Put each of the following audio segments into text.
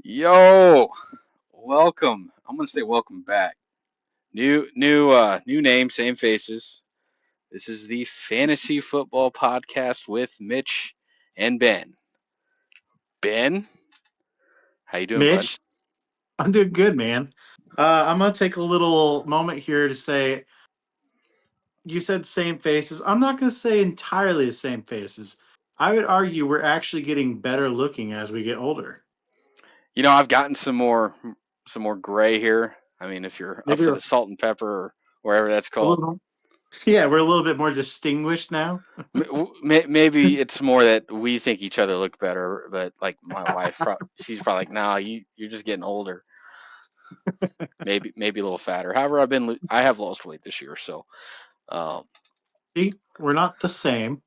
Yo, welcome. I'm gonna say welcome back. New name, same faces. This is the Fantasy Football Podcast with Mitch and Ben. Ben, how you doing, bud? Mitch, I'm doing good, man. I'm gonna take a little moment here to say you said same faces. I'm not gonna say entirely the same faces. I would argue we're actually getting better looking as we get older. I've gotten some more gray here. I mean, if you're up Maybe for we're the salt and pepper or wherever that's a called, little, yeah, we're a little bit more distinguished now. maybe it's more that we think each other look better. But like my wife, she's probably like, "Nah, you're just getting older." Maybe a little fatter. However, I have lost weight this year, so um, See, we're not the same.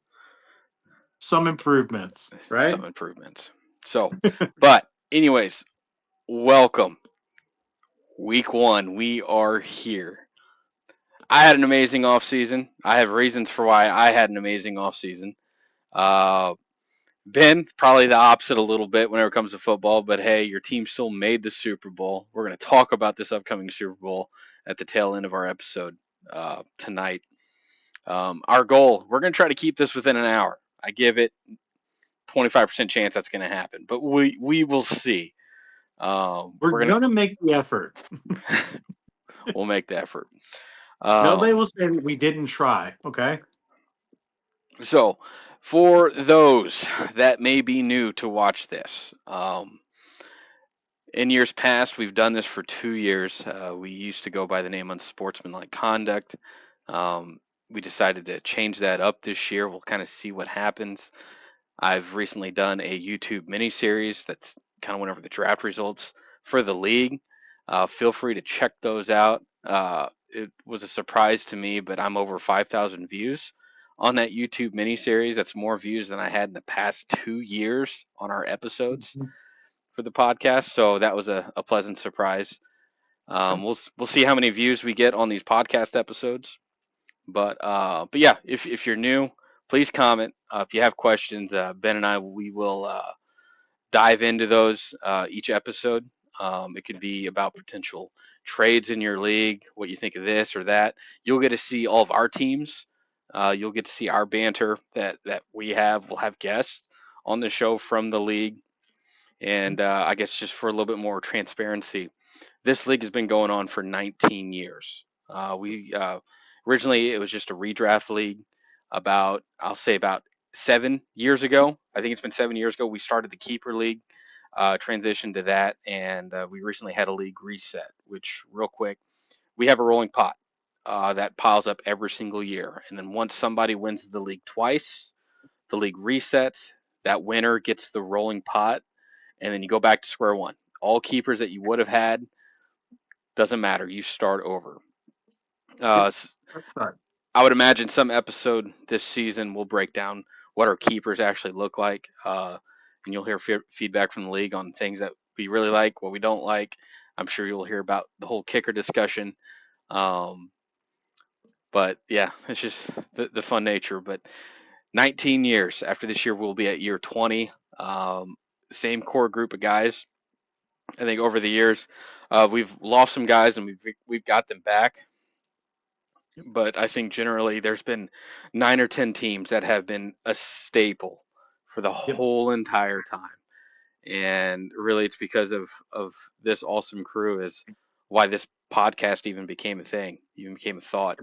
Some improvements, some right? improvements. So, but anyways, welcome week one. We are here. I had an amazing off season. I have reasons for why I had an amazing off season. Uh, Ben, probably the opposite a little bit whenever it comes to football, but hey, your team still made the Super Bowl. We're going to talk about this upcoming Super Bowl at the tail end of our episode tonight. Our goal, we're going to try to keep this within an hour. I give it 25% chance that's going to happen, but we will see. We're We're gonna make the effort. gonna we'll make the effort. Nobody Um, will say that we didn't try. Okay. so, for those that may be new to watch this, in years past we've done this for 2 years. We used to go by the name Unsportsmanlike Conduct. Um, we decided to change that up this year. We'll kind of see what happens. I've recently done a YouTube mini series that's kind of went over the draft results for the league. Feel free to check those out. It was a surprise to me, but I'm over 5,000 views on that YouTube mini series. That's more views than I had in the past 2 years on our episodes for the podcast. So that was a pleasant surprise. We'll see how many views we get on these podcast episodes. But yeah, if you're new, please comment. If you have questions, Ben and I we will dive into those each episode. It could be about potential trades in your league, what you think of this or that. You'll get to see all of our teams. You'll get to see our banter that we have. We'll have guests on the show from the league, and I guess just for a little bit more transparency, this league has been going on for 19 years. We Originally it was just a redraft league. I'll say about 7 years ago. I think it's been 7 years ago. We started the keeper league, transitioned to that, and we recently had a league reset. Which, real quick, we have a rolling pot that piles up every single year, and then once somebody wins the league twice, the league resets. That winner gets the rolling pot, and then you go back to square one. All keepers that you would have had doesn't matter. You start over. Yep. Uh, That's right. I would imagine some episode this season will break down what our keepers actually look like, and you'll hear feedback from the league on things that we really like, what we don't like. I'm sure you'll hear about the whole kicker discussion. Um, but yeah, it's just the fun nature. But 19 years after this year, we'll be at year 20. Same core group of guys. I think over the years, we've lost some guys and we've got them back. But I think generally there's been 9 or 10 teams that have been a staple for the Yep. whole entire time. And really, it's because of this awesome crew is why this podcast even became a thing, even became a thought.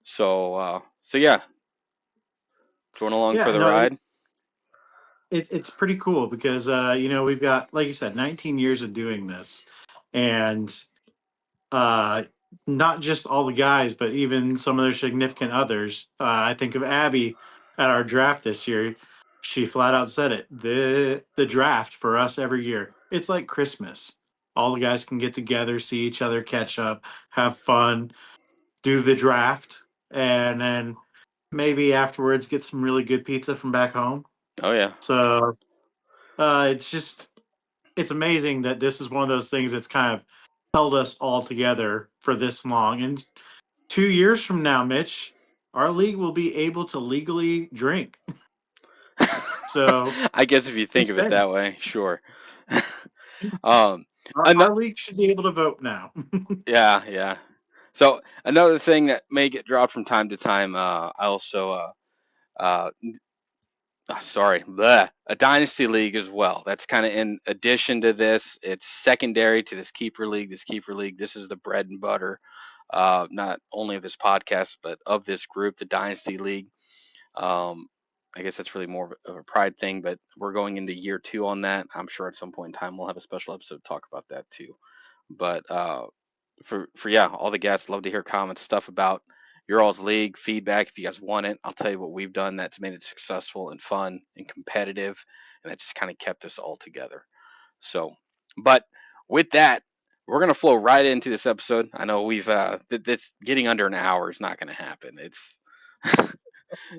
So yeah, join along for Yeah. the No. ride. It's pretty cool because we've got, like you said, 19 years of doing this, and uh not just all the guys but even some of their significant others. I think of Abby at our draft this year. She flat out said it, the draft for us every year, it's like Christmas. All the guys can get together, see each other, catch up, have fun, do the draft, and then maybe afterwards get some really good pizza from back home. Oh yeah. So it's amazing that this is one of those things that's kind of held us all together for this long. And 2 years from now, Mitch, our league will be able to legally drink. So I guess if you think just of it saying. that way, sure. Um, Our ano- league should be able to vote now. yeah, yeah. So another thing that may get dropped from time to time, I also uh, sorry, a dynasty league as well. That's kind of in addition to this. It's secondary to this keeper league. This keeper league. This is the bread and butter, not only of this podcast but of this group, the dynasty league. Um, I guess that's really more of a pride thing, but we're going into year two on that. I'm sure at some point in time we'll have a special episode to talk about that too. But for yeah, all the guests love to hear comments, stuff about your all's league, feedback if you guys want it. I'll tell you what we've done that's made it successful and fun and competitive, and that just kind of kept us all together. So, but with that, we're gonna flow right into this episode. I know we've this getting under an hour is not gonna happen. It's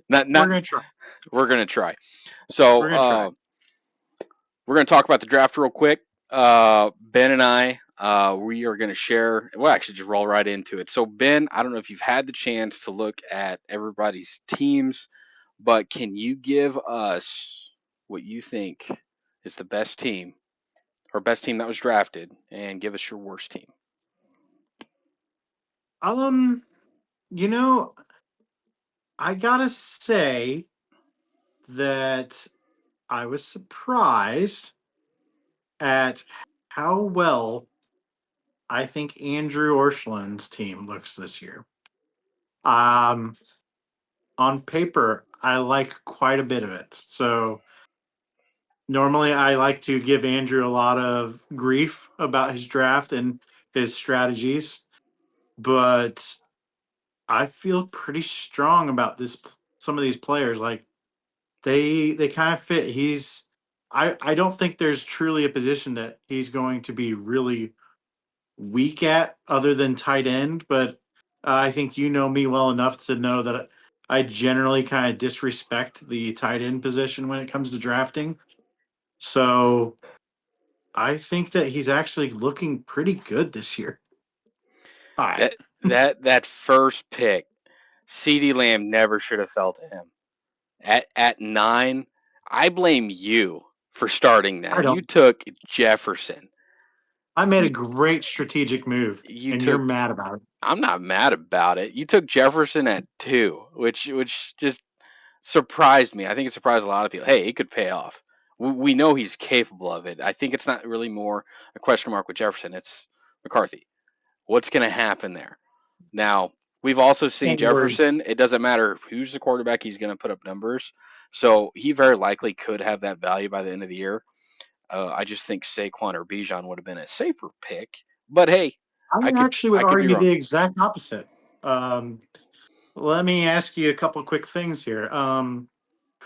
not We're gonna try. we're gonna try. So We're gonna try. we're going to talk about the draft real quick. Ben and I, we are going to share. We'll actually just roll right into it. So, Ben, I don't know if you've had the chance to look at everybody's teams, but can you give us what you think is the best team or best team that was drafted and give us your worst team? Um, you know, I gotta say that I was surprised at how well I think Andrew Orshland's team looks this year. Um, on paper, I like quite a bit of it. So normally I like to give Andrew a lot of grief about his draft and his strategies, but I feel pretty strong about this some of these players. Like they kind of fit. I don't think there's truly a position that he's going to be really weak at other than tight end, but I think you know me well enough to know that I generally kind of disrespect the tight end position when it comes to drafting. So I think that he's actually looking pretty good this year. Hi. That first pick, CeeDee Lamb never should have fell to him. At 9, I blame you for starting I that. You don't. took Jefferson. I made a You great strategic move, you and you're took mad about it. I'm not mad about it. You took Jefferson at 2, which just surprised me. I think it surprised a lot of people. Hey, it could pay off. We know he's capable of it. I think it's not really more a question mark with Jefferson. It's McCarthy. What's going to happen there? Now, we've also seen Faint words. Jefferson. It doesn't matter who's the quarterback, he's going to put up numbers. So he very likely could have that value by the end of the year. I just think Saquon or Bijan would have been a safer pick. But hey, I actually would I could be argue wrong. the exact opposite. Um, Let me ask you a couple quick things here.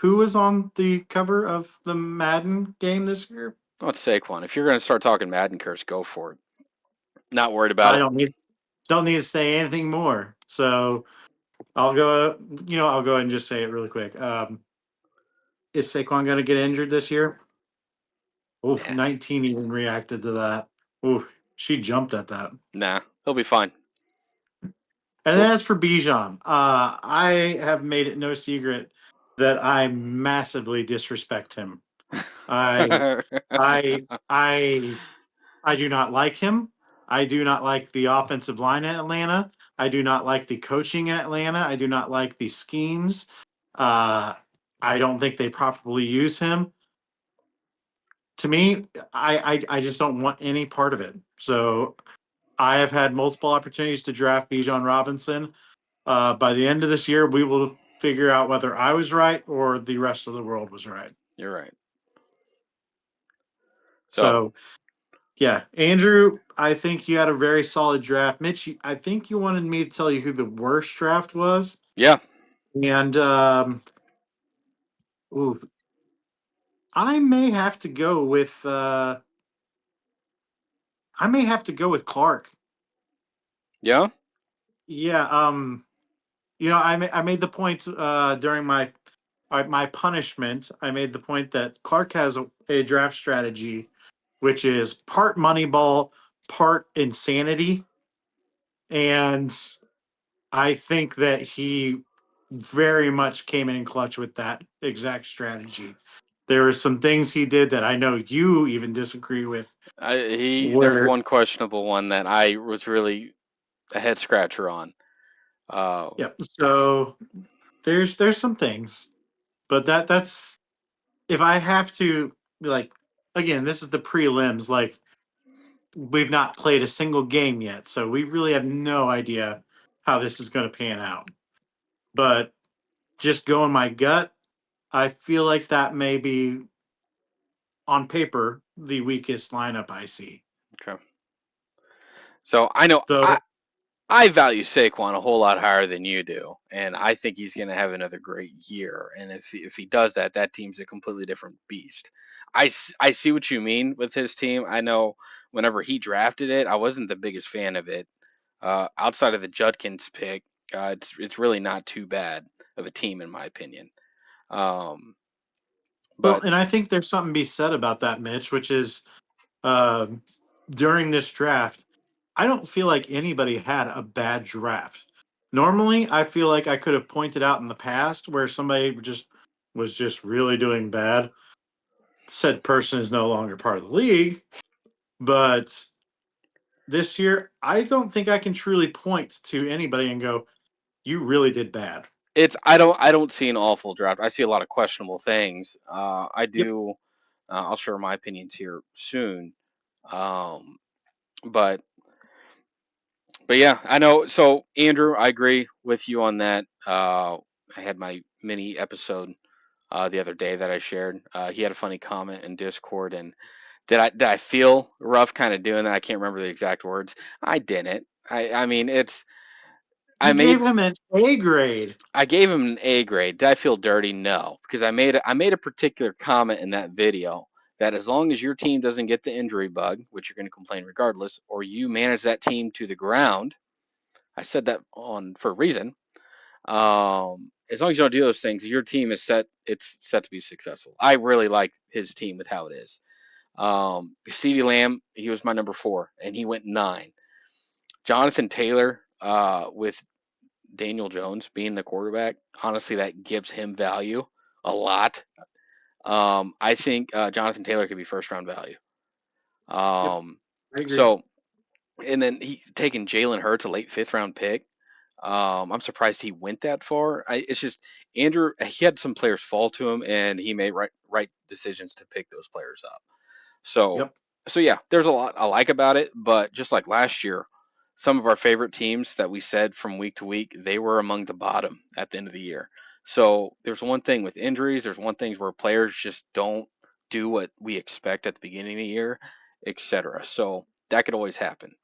Who was on the cover of the Madden game this year? Oh, it's Saquon. If you're going to start talking Madden curse, go for it. Not worried about I it. don't need to say anything more. So I'll go ahead and just say it really quick. Is Saquon going to get injured this year? Oh, Nah, 19 even reacted to that. Oh, she jumped at that. nah, he'll be fine. And He'll. as for Bijan, I have made it no secret that I massively disrespect him. I I I do not like him. I do not like the offensive line in Atlanta. I do not like the coaching in Atlanta. I do not like the schemes. Uh, I don't think they properly use him. To me, I just don't want any part of it. So I have had multiple opportunities to draft Bijan Robinson. By the end of this year, we will figure out whether I was right or the rest of the world was right. You're right. So So yeah, Andrew, I think you had a very solid draft. Mitch, I think you wanted me to tell you who the worst draft was, yeah, and ooh, I may have to go with I may have to go with Clark. yeah, Yeah, I made the point during my punishment. I made the point that Clark has a draft strategy, which is part Moneyball, part insanity, and I think that he very much came in clutch with that exact strategy. There were some things he did that I know you even disagree with. There's Where, one questionable one that I was really a head scratcher on. Uh, yeah. So there's some things, but that's if I have to like again, this is the prelims. Like we've not played a single game yet, so we really have no idea how this is going to pan out. But just going my gut, I feel like that may be on paper the weakest lineup I see. okay. So I know Though, I value Saquon a whole lot higher than you do, and I think he's going to have another great year. And if he does that, that team's a completely different beast. I see what you mean with his team. I know whenever he drafted it, I wasn't the biggest fan of it. Outside of the Judkins pick, it's really not too bad of a team in my opinion. Um, well, but and I think there's something to be said about that, Mitch, which is uh, during this draft, I don't feel like anybody had a bad draft. Normally, I feel like I could have pointed out in the past where somebody just was just really doing bad. Said person is no longer part of the league, but this year, I don't think I can truly point to anybody and go, "You really did bad." it's I don't see an awful draft. I see a lot of questionable things. I Yep. do. I'll share my opinions here soon. Um, but yeah, I know. So Andrew, I agree with you on that. I had my mini episode the other day that I shared. He had a funny comment in Discord, and did I feel rough kind of doing that? I can't remember the exact words. I didn't. I mean it's I You made gave him an A grade. I gave him an A grade. Did I feel dirty? No, because I made a particular comment in that video that as long as your team doesn't get the injury bug, which you're going to complain regardless, or you manage that team to the ground. I said that on for a reason. As long as you don't do those things, your team is set. It's set to be successful. I really like his team with how it is. CeeDee Lamb, he was my number 4, and he went 9. Jonathan Taylor, with Daniel Jones being the quarterback, honestly, that gives him value a lot. I think Jonathan Taylor could be first round value. Yep, Um, I agree. so, and then he taking Jalen Hurts, a late fifth round pick. I'm surprised he went that far. It's just Andrew. He had some players fall to him, and he made right decisions to pick those players up. So Yep. yeah, there's a lot I like about it, but just like last year, some of our favorite teams that we said from week to week, they were among the bottom at the end of the year. So there's one thing with injuries, there's one thing where players just don't do what we expect at the beginning of the year, etc. So that could always happen.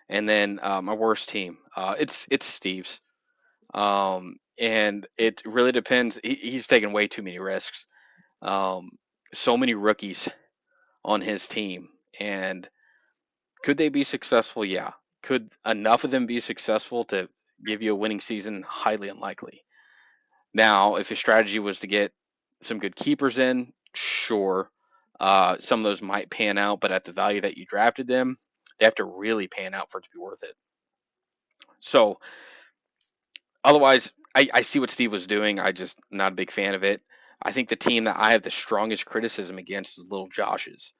And then my worst team, it's Steve's, and it really depends. He's taking way too many risks. Um, so many rookies on his team, and could they be successful? Yeah. Could enough of them be successful to give you a winning season? Highly unlikely. Now, if your strategy was to get some good keepers in, sure. Some of those might pan out, but at the value that you drafted them, they have to really pan out for it to be worth it. So, otherwise, I see what Steve was doing. I just not a big fan of it. I think the team that I have the strongest criticism against is Little Josh's.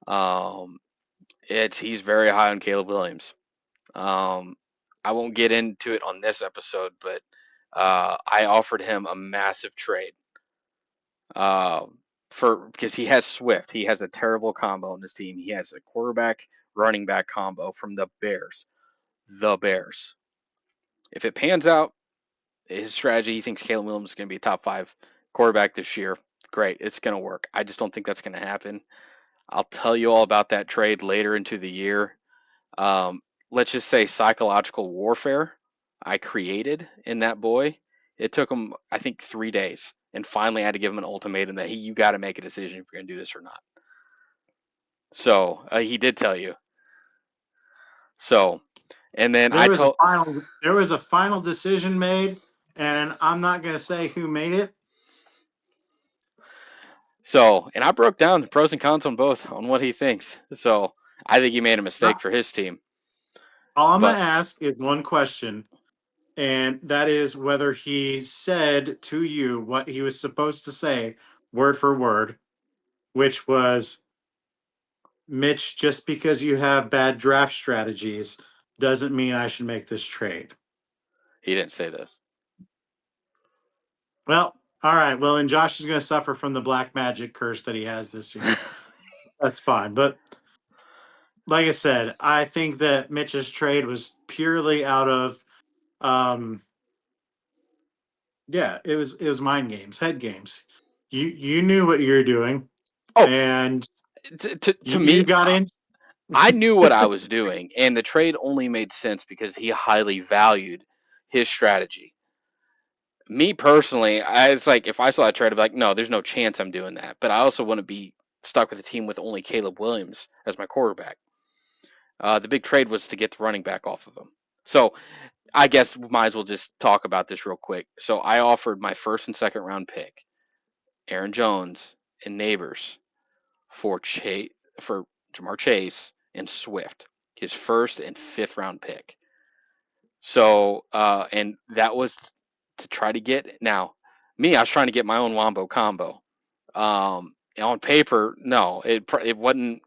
Um, he's very high on Caleb Williams. Um, I won't get into it on this episode, but I offered him a massive trade uh, for because he has Swift. He has a terrible combo in his team. He has a quarterback running back combo from the Bears. The Bears. If it pans out, his strategy, he thinks Caleb Williams is going to be a top 5 quarterback this year. Great, it's going to work. I just don't think that's going to happen. I'll tell you all about that trade later into the year. um, let's just say psychological warfare I created in that boy. It took him, I think, 3 days, and finally I had to give him an ultimatum that you got to make a decision if you're going to do this or not. So he did tell you. So, and then I told. There was a final decision made, and I'm not going to say who made it. So, and I broke down the pros and cons on both on what he thinks. So I think he made a mistake Not, for his team. all I'm going But to ask is one question, and that is whether he said to you what he was supposed to say, word for word. which was Mitch, just because you have bad draft strategies doesn't mean I should make this trade. He didn't say this. Well, all right. Well, and Josh is going to suffer from the black magic curse that he has this year. That's fine. But like I said, I think that Mitch's trade was purely out of, um, yeah, it was mind games, head games. You knew what you were doing, Oh, and to you me, got in. I knew what I was doing, and the trade only made sense because he highly valued his strategy. Me personally, it's like if I saw a trade, I'd be like, no, there's no chance I'm doing that. But I also wouldn't be stuck with a team with only Caleb Williams as my quarterback. The big trade was to get the running back off of him. So I guess we might as well just talk about this real quick. So I offered my first and second round pick, Aaron Jones and Neighbors, for Jamar Chase and Swift, his first and fifth round pick. So and that was to try to get now. Me, I was trying to get my own Wombo combo. On paper, no, it wasn't.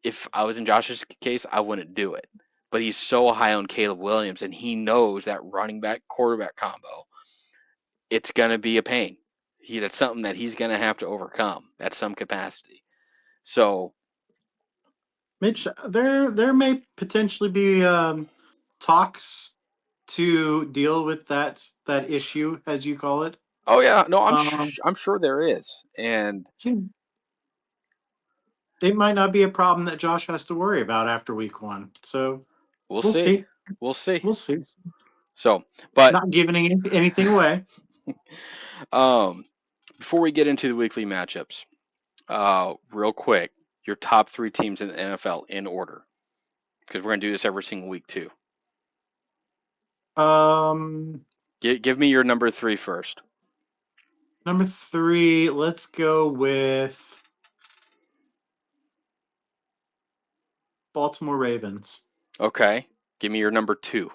If I was in Josh's case, I wouldn't do it. But he's so high on Caleb Williams, and he knows that running back quarterback combo. It's gonna be a pain. That's something that he's gonna have to overcome at some capacity. So, Mitch, there may potentially be talks to deal with that issue, as you call it. oh yeah, no, Um, I'm sure there is, and it might not be a problem that Josh has to worry about after week one. So we'll we'll see, see. we'll see. We'll see. So, but Not giving anything away. um, before we get into the weekly matchups, real quick, your top three teams in the NFL in order, because we're gonna do this every single week too. Um, Give me your number three first. Number three, let's go with Baltimore Ravens, Okay. Give me your number two.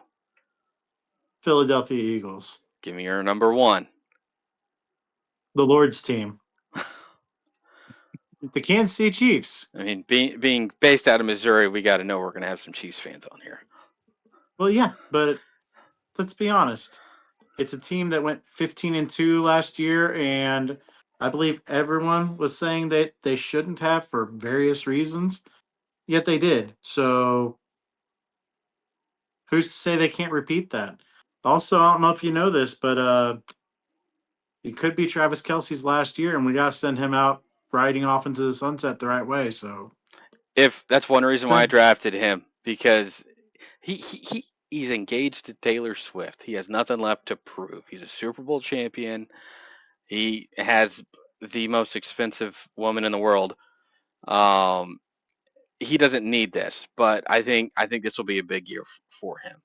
Philadelphia Eagles, Give me your number one. the Lord's team, the Kansas City Chiefs. I mean, being based out of Missouri, we got to know we're gonna have some Chiefs fans on here. Well, yeah, but let's be honest. It's a team that went 15-2 last year, and I believe everyone was saying that they shouldn't have for various reasons, yet they did. So who's to say they can't repeat that? Also, I don't know if you know this, but it could be Travis Kelsey's last year, and we got to send him out riding off into the sunset the right way. So, If that's one reason why I drafted him, because he's engaged to Taylor Swift. He has nothing left to prove. He's a Super Bowl champion. He has the most expensive woman in the world. Um, he doesn't need this, but I think this will be a big year for him.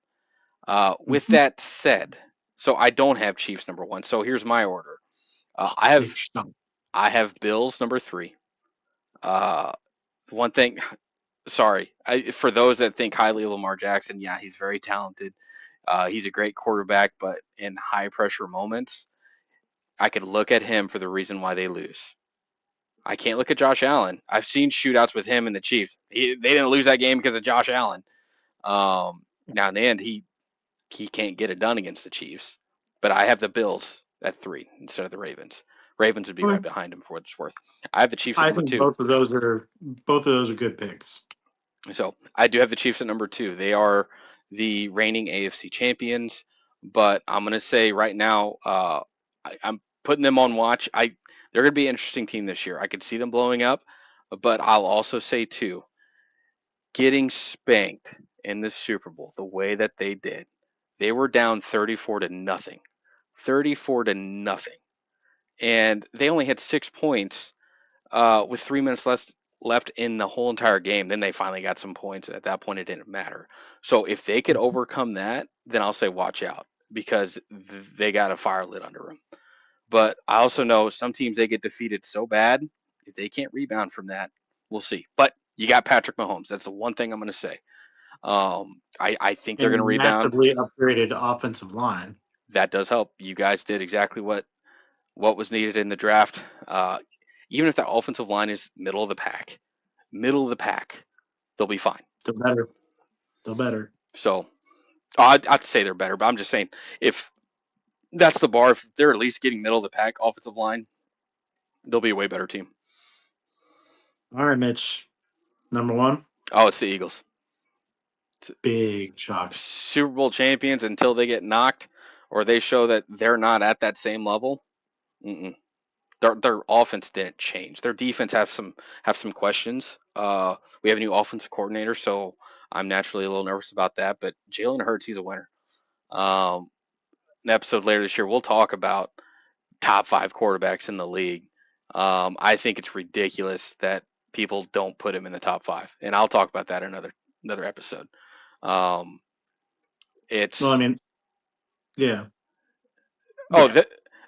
With mhm, that said, so I don't have Chiefs number one. So here's my order. I have big stump. Bills number three. Uh, one thing, sorry, for those that think highly of Lamar Jackson, yeah, he's very talented. He's a great quarterback, but in high pressure moments, I could look at him for the reason why they lose. I can't look at Josh Allen. I've seen shootouts with him and the Chiefs. They didn't lose that game because of Josh Allen. Now in the end, he can't get it done against the Chiefs. But I have the Bills at three instead of the Ravens. Ravens would be right Okay. behind him for what it's worth. I have the Chiefs at I number think two. both of those are good picks. So I do have the Chiefs at number two. They are the reigning AFC champions, but I'm gonna say right now, I'm putting them on watch. They're gonna be an interesting team this year. I could see them blowing up, but I'll also say too, getting spanked in the Super Bowl the way that they did. They were down 34 to nothing. 34 to nothing. And they only had 6 points with 3 minutes left in the whole entire game. Then they finally got some points. At that point, it didn't matter. So if they could overcome that, then I'll say watch out because they got a fire lit under them. But I also know some teams they get defeated so bad if they can't rebound from that, we'll see. But you got Patrick Mahomes. That's the one thing I'm going to say. I think they're And going a to rebound. massively upgraded offensive line. That does help. You guys did exactly what was needed in the draft. even if that offensive line is middle of the pack, they'll be fine. Still better. Still better. So I'd say they're better, but I'm just saying if that's the bar, if they're at least getting middle of the pack offensive line, they'll be a way better team. All right, Mitch. Number one, Oh, it's the Eagles. big shock. Super Bowl champions until they get knocked or they show that they're not at that same level. Mm-mm. Their offense didn't change. Their defense have some questions. We have a new offensive coordinator, so I'm naturally a little nervous about that. But Jalen Hurts, he's a winner. Um, an episode later this year, we'll talk about top five quarterbacks in the league. I think it's ridiculous that people don't put him in the top five, and I'll talk about that in another episode. Um, Well, I it's mean, yeah, Oh, yeah.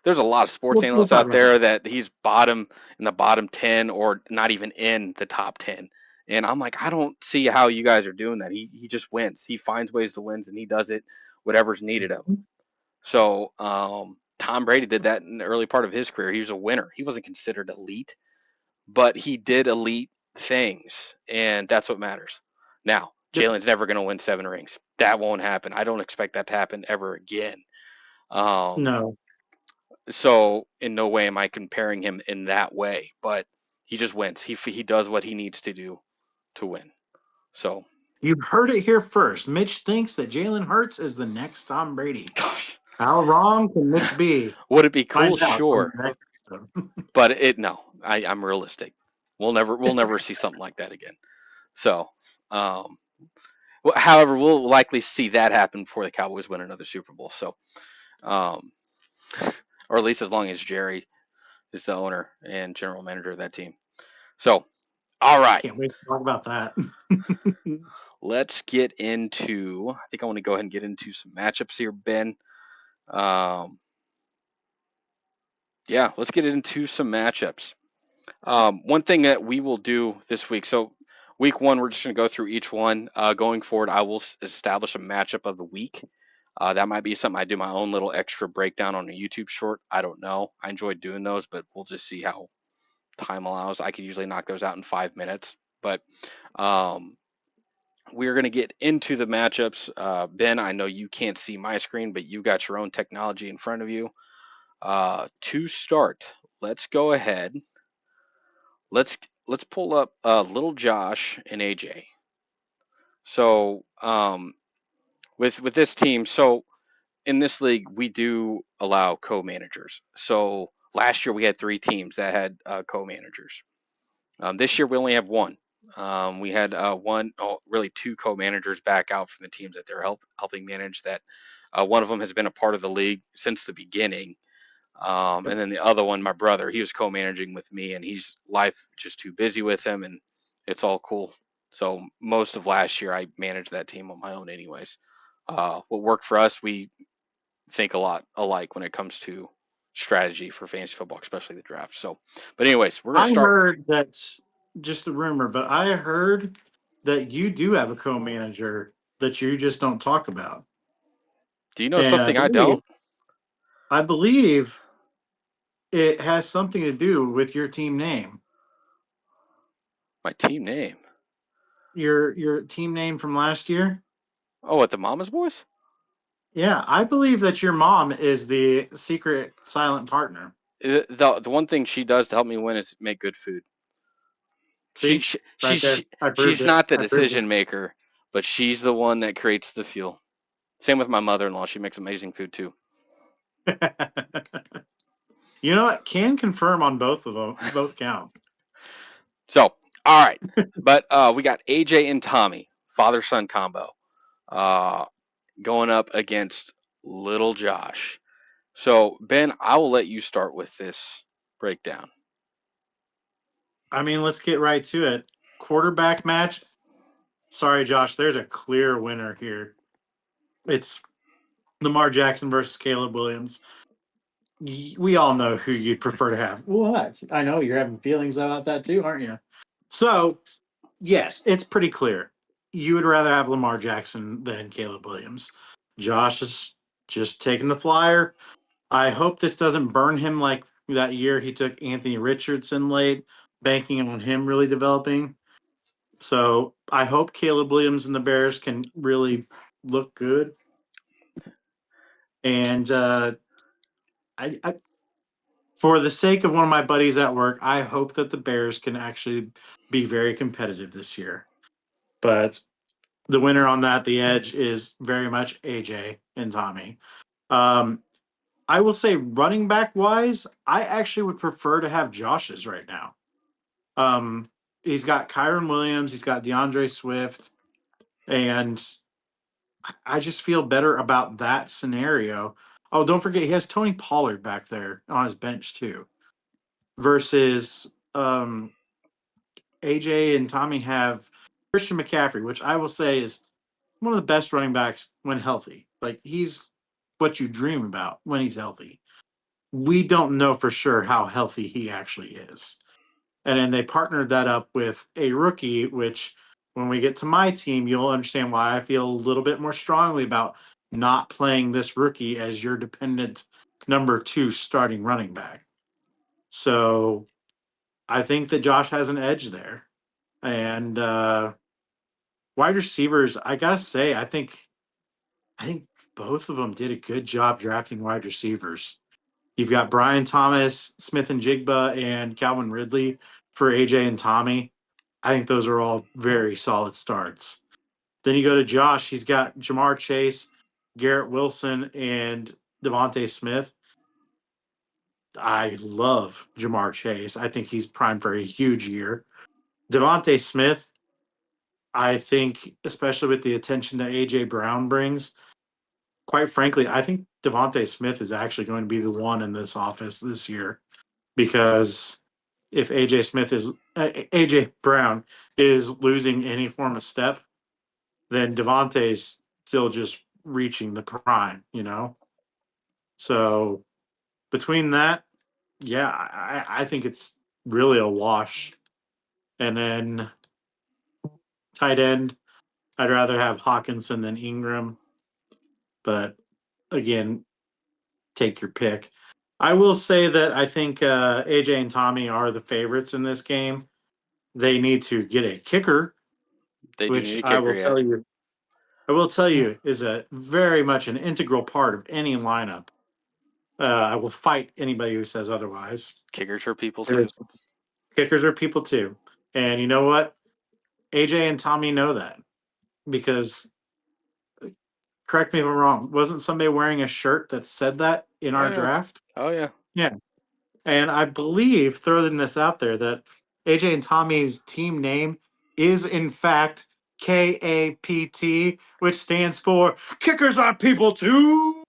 there's a lot of sports We'll analysts talk out about that. there that he's bottom in the bottom 10 or not even in the top 10. And I'm like, I don't see how you guys are doing that. He just wins. He finds ways to win and he does it whatever's needed of him. So, Tom Brady did that in the early part of his career. He was a winner. He wasn't considered elite, but he did elite things, and that's what matters. Now, Yep. Jalen's never going to win 7 rings. That won't happen. I don't expect that to happen ever again. Um, No, so in no way am I comparing him in that way, but he just wins. He does what he needs to do to win. So, you heard it here first. Mitch thinks that Jalen Hurts is the next Tom Brady. gosh, How wrong can Mitch be? would it be cool? Find out on Sure, the next episode. but no. I'm realistic. We'll never see something like that again. So, um, however, we'll likely see that happen before the Cowboys win another Super Bowl. So, um, or at least as long as Jerry is the owner and general manager of that team. So, all right. Can't wait to talk about that. Let's get into. I think I want to go ahead and get into some matchups here, Ben. Um, yeah, let's get into some matchups. One thing that we will do this week. So, week one, we're just going to go through each one. Going forward, I will establish a matchup of the week. That might be something I do my own little extra breakdown on a YouTube short. I don't know. I enjoy doing those, but we'll just see how time allows. I can usually knock those out in 5 minutes. But um, we're going to get into the matchups. Ben, I know you can't see my screen, but you got your own technology in front of you. To start, let's go ahead. Let's let's pull up little Josh and AJ. So with this team, so in this league we do allow co-managers. So last year we had 3 teams that had co-managers. This year we only have one. We had really 2 co-managers back out from the teams that they're helping manage. That one of them has been a part of the league since the beginning, and then the other one, my brother, he was co-managing with me, and he's life just too busy with him, and it's all cool. So most of last year I managed that team on my own, anyways. What worked for us, we think a lot alike when it comes to strategy for fantasy football, especially the draft. So, but anyways, we're gonna I start. heard that just a rumor, but I heard that you do have a co-manager that you just don't talk about, Do you know and something I don't? I believe it has something to do with your team name, My team name. your team name from last year. Oh, at the Mama's Boys? Yeah, I believe that your mom is the secret silent partner. The one thing she does to help me win is make good food. She, See, she right she's there, she, I proved she's it. not the I proved decision maker, but she's the one that creates the fuel. Same with my mother-in-law. She makes amazing food too. it. You know what? Can confirm on both of them, both counts. So, all right, but we got AJ and Tommy, father-son combo, uh, going up against little Josh. So, Ben, I will let you start with this breakdown. I mean, let's get right to it. Quarterback match. Sorry, Josh. There's a clear winner here. It's Lamar Jackson versus Caleb Williams. We all know who you'd prefer to have. What? I know you're having feelings about that too, aren't you? So, yes, it's pretty clear. You would rather have Lamar Jackson than Caleb Williams. Josh is just taking the flyer. I hope this doesn't burn him like That year he took Anthony Richardson late, banking on him really developing. So I hope Caleb Williams and the Bears can really look good. And I for the sake of one of my buddies at work, I hope that the Bears can actually be very competitive this year. But the winner on that, the edge, is very much AJ and Tommy. Um, I will say, running back wise, I actually would prefer to have Josh's right now. Um, he's got Kyron Williams, he's got DeAndre Swift, and I just feel better about that scenario. Oh, don't forget, he has Tony Pollard back there on his bench too. Versus AJ and Tommy have Christian McCaffrey, which I will say is one of the best running backs when healthy. Like he's what you dream about when he's healthy. We don't know for sure how healthy he actually is. And then they partnered that up with a rookie, which when we get to my team, you'll understand why I feel a little bit more strongly about not playing this rookie as your dependent number two starting running back. So I think that Josh has an edge there. And wide receivers, I gotta say, I think both of them did a good job drafting wide receivers. You've got Brian Thomas, Smith and Jigba, and Calvin Ridley for AJ and Tommy. I think those are all very solid starts. Then you go to Josh. He's got Jamar Chase, Garrett Wilson, and Devontae Smith. I love Jamar Chase. I think he's primed for a huge year. Devontae Smith, I think, especially with the attention that AJ Brown brings, quite frankly, I think Devontae Smith is actually going to be the one in this office this year because if AJ Brown is losing any form of step, then Devontae's still just reaching the prime. So between that, yeah, I think it's really a wash. And then tight end, I'd rather have Hawkinson than Ingram, but again, take your pick. I will say that I think AJ and Tommy are the favorites in this game. They need to get a kicker, They do which need a kicker, yeah. I will tell you is a very much an integral part of any lineup. I will fight anybody who says otherwise. Kickers are people It too. is kickers are people too, and you know what? AJ and Tommy know that because correct me if I'm wrong. Wasn't somebody wearing a shirt that said that in Oh our yeah. draft? Oh yeah. Yeah, and I believe throwing this out there that AJ and Tommy's team name is in fact KAPT, which stands for Kickers Are People Too.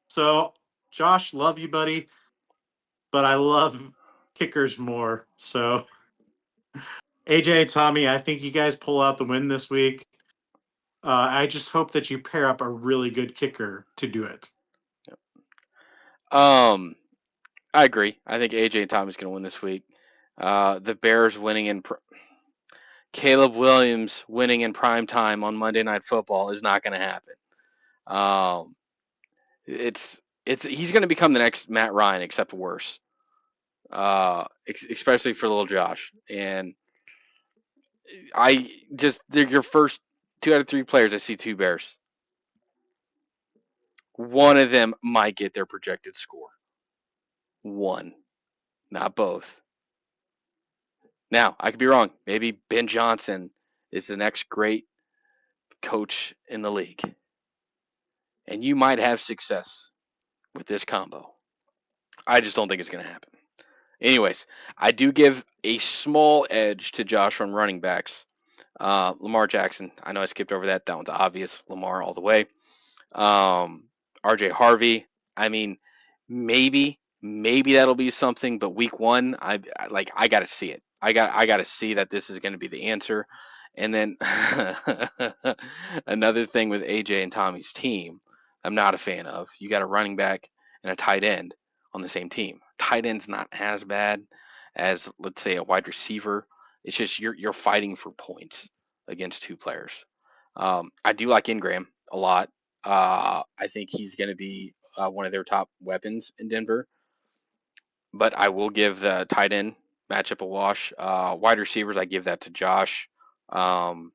So, Josh, love you, buddy, but I love kickers more. So, AJ, Tommy, I think you guys pull out the win this week. I just hope that you pair up a really good kicker to do it. Um, I agree. I think AJ and Tommy's going to win this week. The Bears winning Caleb Williams winning in prime time on Monday Night Football is not going to happen. Um, it's he's going to become the next Matt Ryan, except worse. Especially for little Josh. And they're your first 2 out of 3 players. I see 2 Bears. One of them might get their projected score. One, not both. Now I could be wrong. Maybe Ben Johnson is the next great coach in the league, and you might have success with this combo. I just don't think it's going to happen. Anyways, I do give a small edge to Josh on running backs. Lamar Jackson. I know I skipped over that. That one's obvious. Lamar all the way. Um, RJ Harvey. I mean, maybe that'll be something, but week one, I got to see it. I got to see that this is going to be the answer. And then another thing with AJ and Tommy's team, I'm not a fan of. You got a running back and a tight end on the same team. Tight end's not as bad as, let's say, a wide receiver. It's just you're fighting for points against 2 players. I do like Ingram a lot. I think he's going to be one of their top weapons in Denver. but I will give the tight end matchup a wash. Wide receivers, I give that to Josh. Um,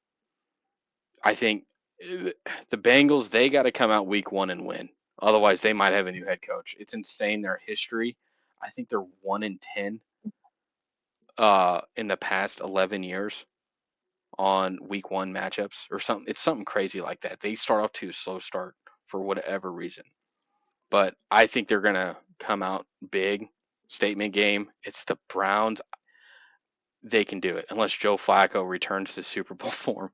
I think uh, the Bengals, they got to come out week one and win. Otherwise, they might have a new head coach. It's insane their history. I think they're 1-10 in the past 11 years on week one matchups or something. It's something crazy like that. They start off to a slow start for whatever reason. But I think they're going to come out big. Statement game. It's the Browns. They can do it unless Joe Flacco returns to Super Bowl form.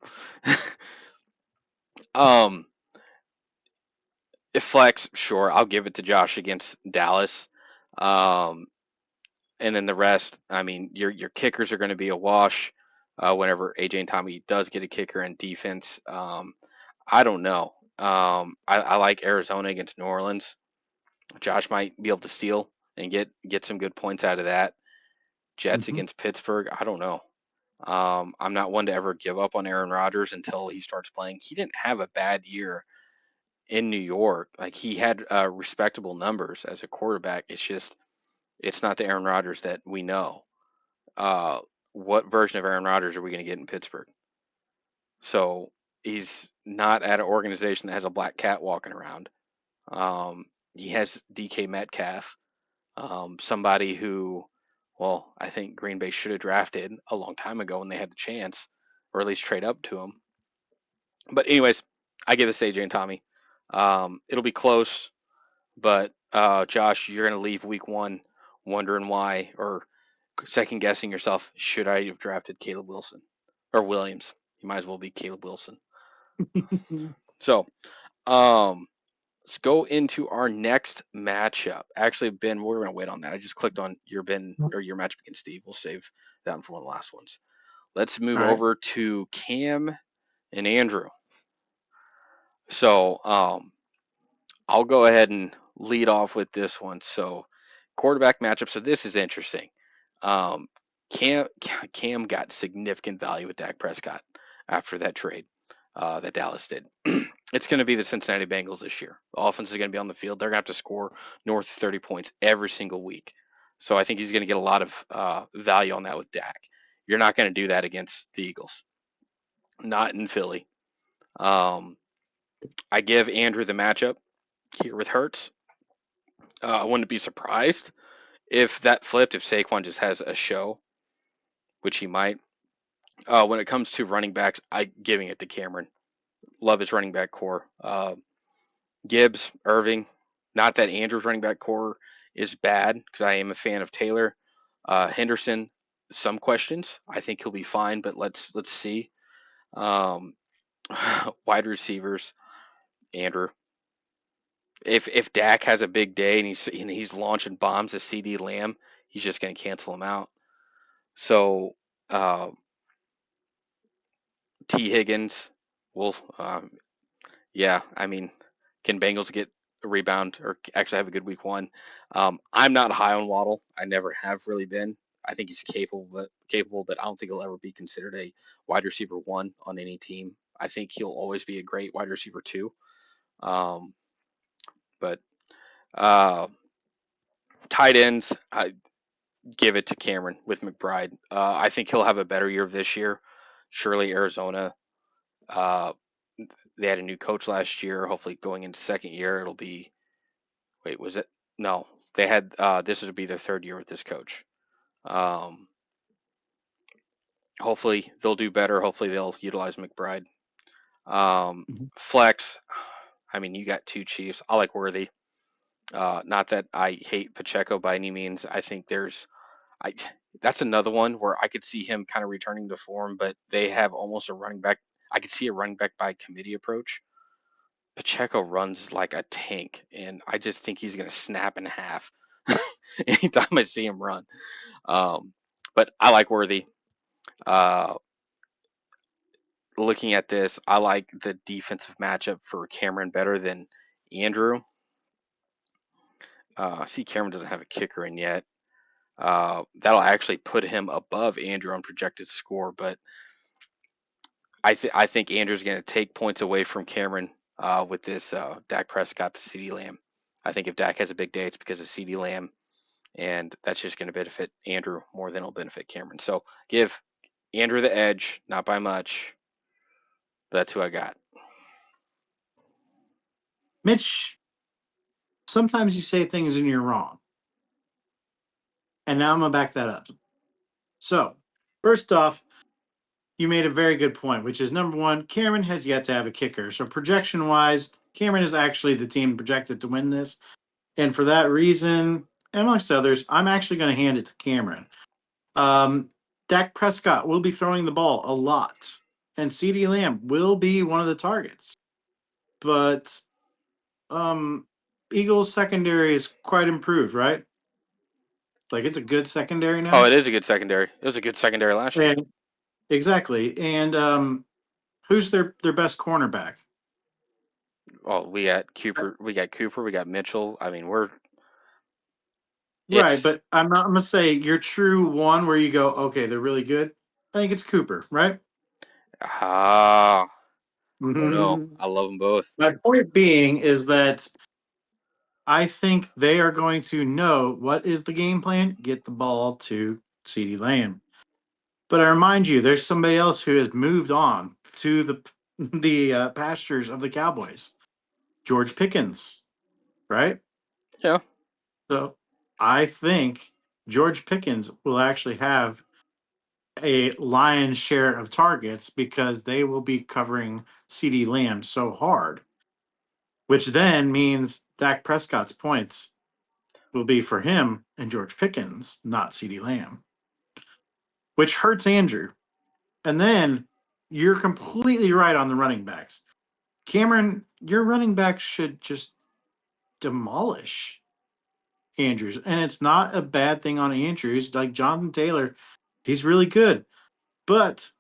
um, if flex, sure, I'll give it to Josh against Dallas. Um, and then the rest, I mean, your kickers are going to be a wash. Whenever AJ and Tommy does get a kicker in defense, I don't know. I like Arizona against New Orleans. Josh might be able to steal and get some good points out of that. Jets Hmm. against Pittsburgh, I don't know. I'm not one to ever give up on Aaron Rodgers until he starts playing. He didn't have a bad year in New York. Like he had respectable numbers as a quarterback. It's just it's not the Aaron Rodgers that we know. Uh, what version of Aaron Rodgers are we going to get in Pittsburgh? So he's not at an organization that has a black cat walking around. He has DK Metcalf, somebody who, well, I think Green Bay should have drafted a long time ago when they had the chance, or at least trade up to him. But anyways, I give this AJ and Tommy. It'll be close, but Josh, you're gonna leave week one wondering why, or second guessing yourself. Should I have drafted Caleb Wilson or Williams? You might as well be Caleb Wilson. So, um, let's go into our next matchup. Actually, Ben, we're gonna wait on that. I just clicked on your Ben or your matchup against Steve. We'll save that one for one of the last ones. Let's move All right. over to Cam and Andrew. So, I'll go ahead and lead off with this one. So, quarterback matchup. So this is interesting. Um, Cam Cam got significant value with Dak Prescott after that trade that Dallas did. It's going to be the Cincinnati Bengals this year. The offense is going to be on the field. They're going to have to score north of 30 points every single week. So I think he's going to get a lot of value on that with Dak. You're not going to do that against the Eagles, not in Philly. Um, I give Andrew the matchup here with Hurts. I wouldn't be surprised if that flipped, if Saquon just has a show, which he might. When it comes to running backs, I giving it to Cameron. Love his running back core. Gibbs, Irving. Not that Andrew's running back core is bad because I am a fan of Taylor. Henderson, some questions. I think he'll be fine, but let's see. Um, wide receivers, Andrew. If Dak has a big day and he's launching bombs to CD Lamb, he's just going to cancel him out. So uh, T Higgins will, yeah. I mean, can Bengals get a rebound or actually have a good week one? I'm not high on Waddle. I never have really been. I think he's capable, but I don't think he'll ever be considered a wide receiver one on any team. I think he'll always be a great wide receiver two. Um, but uh, tight ends, I give it to Cameron with McBride. I think he'll have a better year this year. Surely Arizona. Uh, they had a new coach last year. Hopefully, going into second year, it'll be. Wait, was it? No, they had. This would be their third year with this coach. Um, hopefully, they'll do better. Hopefully, they'll utilize McBride. Um, Mhm. flex. I mean, you got two Chiefs. I like Worthy. Not that I hate Pacheco by any means. I think there's. I that's another one where I could see him kind of returning to form, but they have almost a running back. I could see a running back by committee approach. Pacheco runs like a tank, and I just think he's going to snap in half anytime I see him run. Um, but I like Worthy. Uh, looking at this, I like the defensive matchup for Cameron better than Andrew. I see Cameron doesn't have a kicker in yet. That'll actually put him above Andrew on projected score, but I think Andrew's going to take points away from Cameron with this Dak Prescott to CeeDee Lamb. I think if Dak has a big day, it's because of CeeDee Lamb and that's just going to benefit Andrew more than it'll benefit Cameron. So give Andrew the edge, not by much. But that's who I got. Mitch, sometimes you say things and you're wrong. And now I'm going to back that up. So, first off, you made a very good point, which is number one, Cameron has yet to have a kicker. So, projection wise, Cameron is actually the team projected to win this. And for that reason, amongst others, I'm actually going to hand it to Cameron. Um, Dak Prescott will be throwing the ball a lot, and CeeDee Lamb will be one of the targets. But um, Eagles secondary is quite improved, right? Like it's a good secondary Oh, now. it is a good secondary. It was a good secondary last year. And exactly. And who's their best cornerback? Oh, we got Cooper. We got Cooper. We got Mitchell. I mean, we're Right, it's but I'm gonna say your true one where you go, okay, they're really good. I think it's Cooper, right? ah. I don't know. My I love them both. point being is that I think they are going to know what is the game plan. Get the ball to CeeDee Lamb. But I remind you, there's somebody else who has moved on to the pastures of the Cowboys. George Pickens, right? Yeah. So I think George Pickens will actually have a lion's share of targets because they will be covering CD Lamb so hard, which then means Dak Prescott's points will be for him and George Pickens, not CD Lamb, which hurts Andrew. And then you're completely right on the running backs. Cameron, your running backs should just demolish Andrews. And it's not a bad thing on Andrews. Like Jonathan Taylor, he's really good. But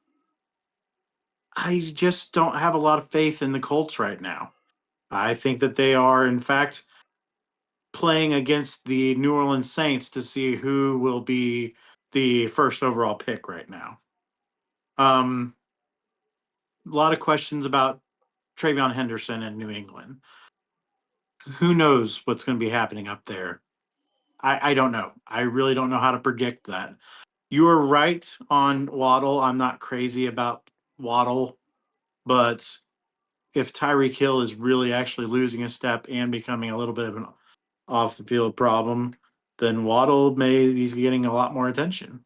I just don't have a lot of faith in the Colts right now. I think that they are, in fact, playing against the New Orleans Saints to see who will be the first overall pick right now. Um, a lot of questions about Travion Henderson in New England. Who knows what's going to be happening up there? I don't know. I really don't know how to predict that. You are right on Waddle. I'm not crazy about Waddle, but if Tyreek Hill is really actually losing a step and becoming a little bit of an off the field problem, then Waddle may be getting a lot more attention.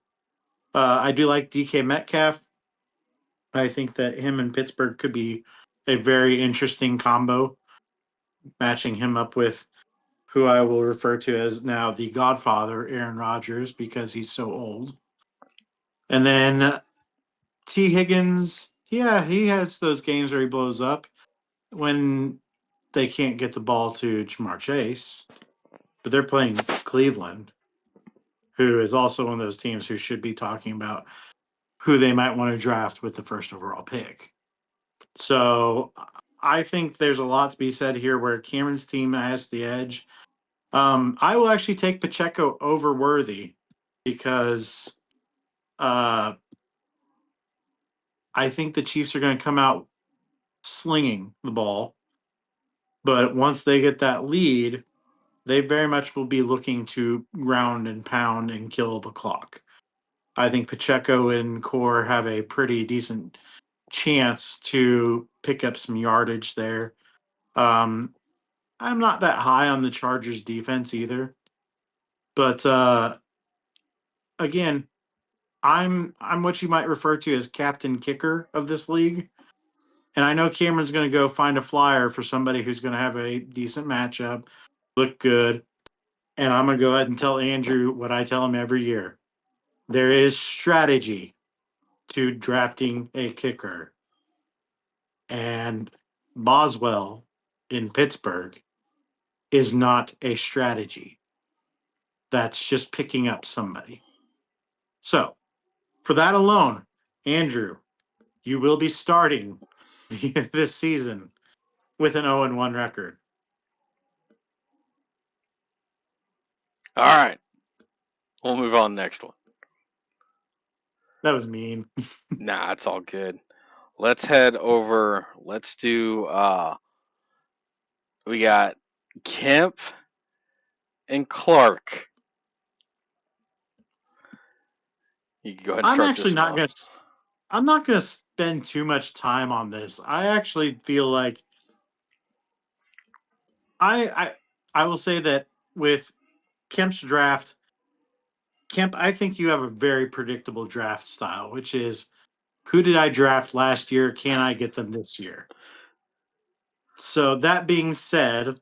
I do like DK Metcalf. I think that him and Pittsburgh could be a very interesting combo, matching him up with who I will refer to as now the Godfather, Aaron Rodgers, because he's so old. And then T. Higgins, yeah, he has those games where he blows up when they can't get the ball to Jamar Chase, but they're playing Cleveland, who is also one of those teams who should be talking about who they might want to draft with the first overall pick. So I think there's a lot to be said here where Cameron's team has the edge. I will actually take Pacheco over Worthy because uh, I think the Chiefs are going to come out slinging the ball. But once they get that lead, they very much will be looking to ground and pound and kill the clock. I think Pacheco and Core have a pretty decent chance to pick up some yardage there. Um, I'm not that high on the Chargers defense either, but again, I'm what you might refer to as captain kicker of this league, and I know Cameron's going to go find a flyer for somebody who's going to have a decent matchup, look good, and I'm going to go ahead and tell Andrew what I tell him every year. There is strategy to drafting a kicker, and Boswell in Pittsburgh is not a strategy. That's just picking up somebody. So, for that alone, Andrew, you will be starting this season with an 0-1 record. All right. We'll move on to the next one. That was mean. Nah, it's all good. Let's head over. Let's do we got Kemp and Clark. You can go ahead and I'm start actually this one not off. gonna. I'm not gonna spend too much time on this. I actually feel like I I I will say that with Kemp's draft, Kemp, I think you have a very predictable draft style, which is who did I draft last year? Can I get them this year? So that being said,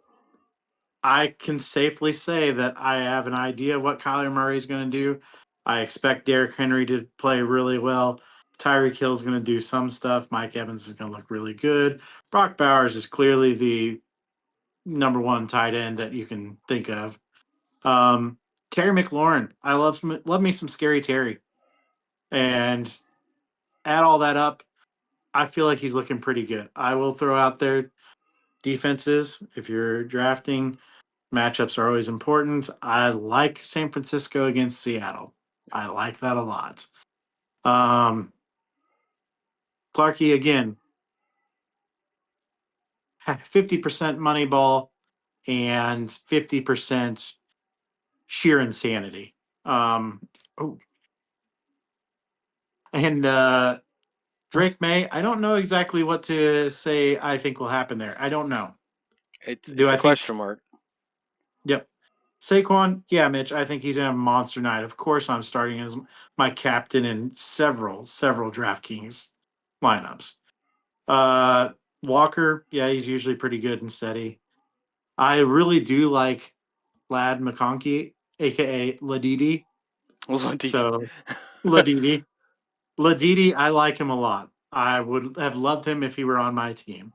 I can safely say that I have an idea of what Kyler Murray is going to do. I expect Derrick Henry to play really well. Tyreek Hill is going to do some stuff. Mike Evans is going to look really good. Brock Bowers is clearly the number one tight end that you can think of. Um, Terry McLaurin, I love me some scary Terry, and add all that up, I feel like he's looking pretty good. I will throw out there defenses if you're drafting. Matchups are always important. I like San Francisco against Seattle. I like that a lot. Um, Clarkey again, 50% money ball and 50% sheer insanity. Oh, and Drake May, I don't know exactly what to say I think will happen there. I don't know. Do It's I a question think, mark. yep. Saquon, yeah, Mitch, I think he's gonna have a monster night. Of course, I'm starting as my captain in several DraftKings lineups. Uh, Walker, yeah, he's usually pretty good and steady. I really do like Lad McConkey, aka Ladidi. So Ladidi, Ladidi, I like him a lot. I would have loved him if he were on my team.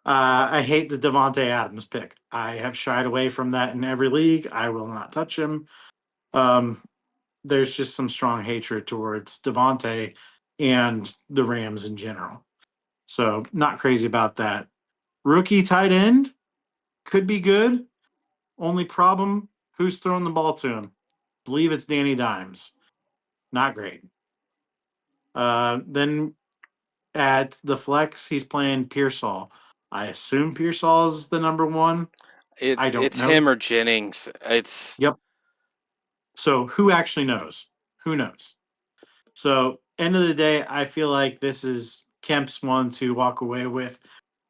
I hate the Devonte Adams pick. I have shied away from that in every league. I will not touch him. Um, there's just some strong hatred towards Devonte and the Rams in general. So not crazy about that. Rookie tight end could be good. Only problem, who's throwing the ball to him? Believe it's Danny Dimes. Not great. Then at the flex, he's playing Pearsall. I assume Pearsall is the number one. I don't It's know. him or Jennings. It's Yep. So who actually knows? Who knows? So end of the day, I feel like this is Kemp's one to walk away with.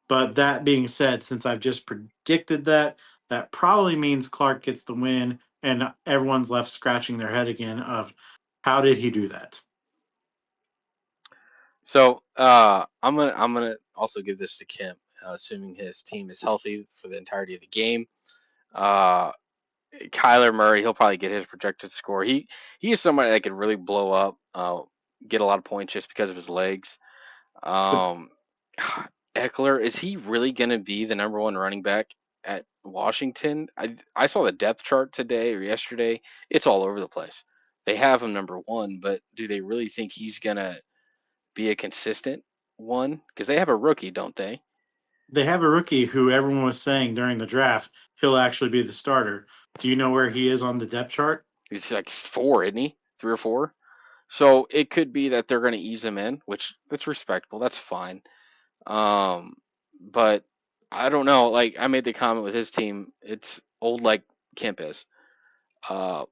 But that being said, since I've just predicted that, that probably means Clark gets the win, and everyone's left scratching their head again of how did he do that? so. I'm gonna also give this to Kim, assuming his team is healthy for the entirety of the game. Uh, Kyler Murray, he'll probably get his projected score. He is somebody that could really blow up, get a lot of points just because of his legs. But Um, Eckler, is he really going to be the number one running back at Washington? I saw the depth chart today or yesterday. It's all over the place. They have him number one, but do they really think he's going to be a consistent one? Because they have a rookie, don't they? they have a rookie who everyone was saying during the draft he'll actually be the starter. Do you know where he is on the depth chart? He's like four, isn't he? Three or four. So it could be that they're going to ease him in, which that's respectable. That's fine. Um, but I don't know. Like I made the comment with his team, it's old like Kemp is. Uh,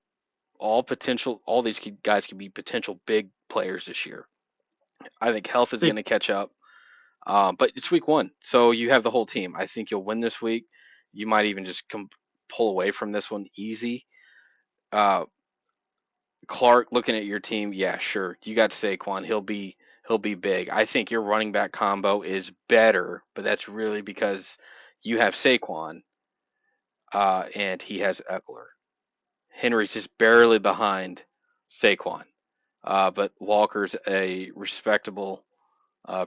all these guys could be potential big players this year. I think health is They going to catch up. But it's week one, so you have the whole team. I think you'll win this week. You might even just pull away from this one easy. Uh, Clark, looking at your team, yeah, sure. You got Saquon. He'll be big. I think your running back combo is better, but that's really because you have Saquon and he has Eckler. Henry's just barely behind Saquon, but Walker's a respectable,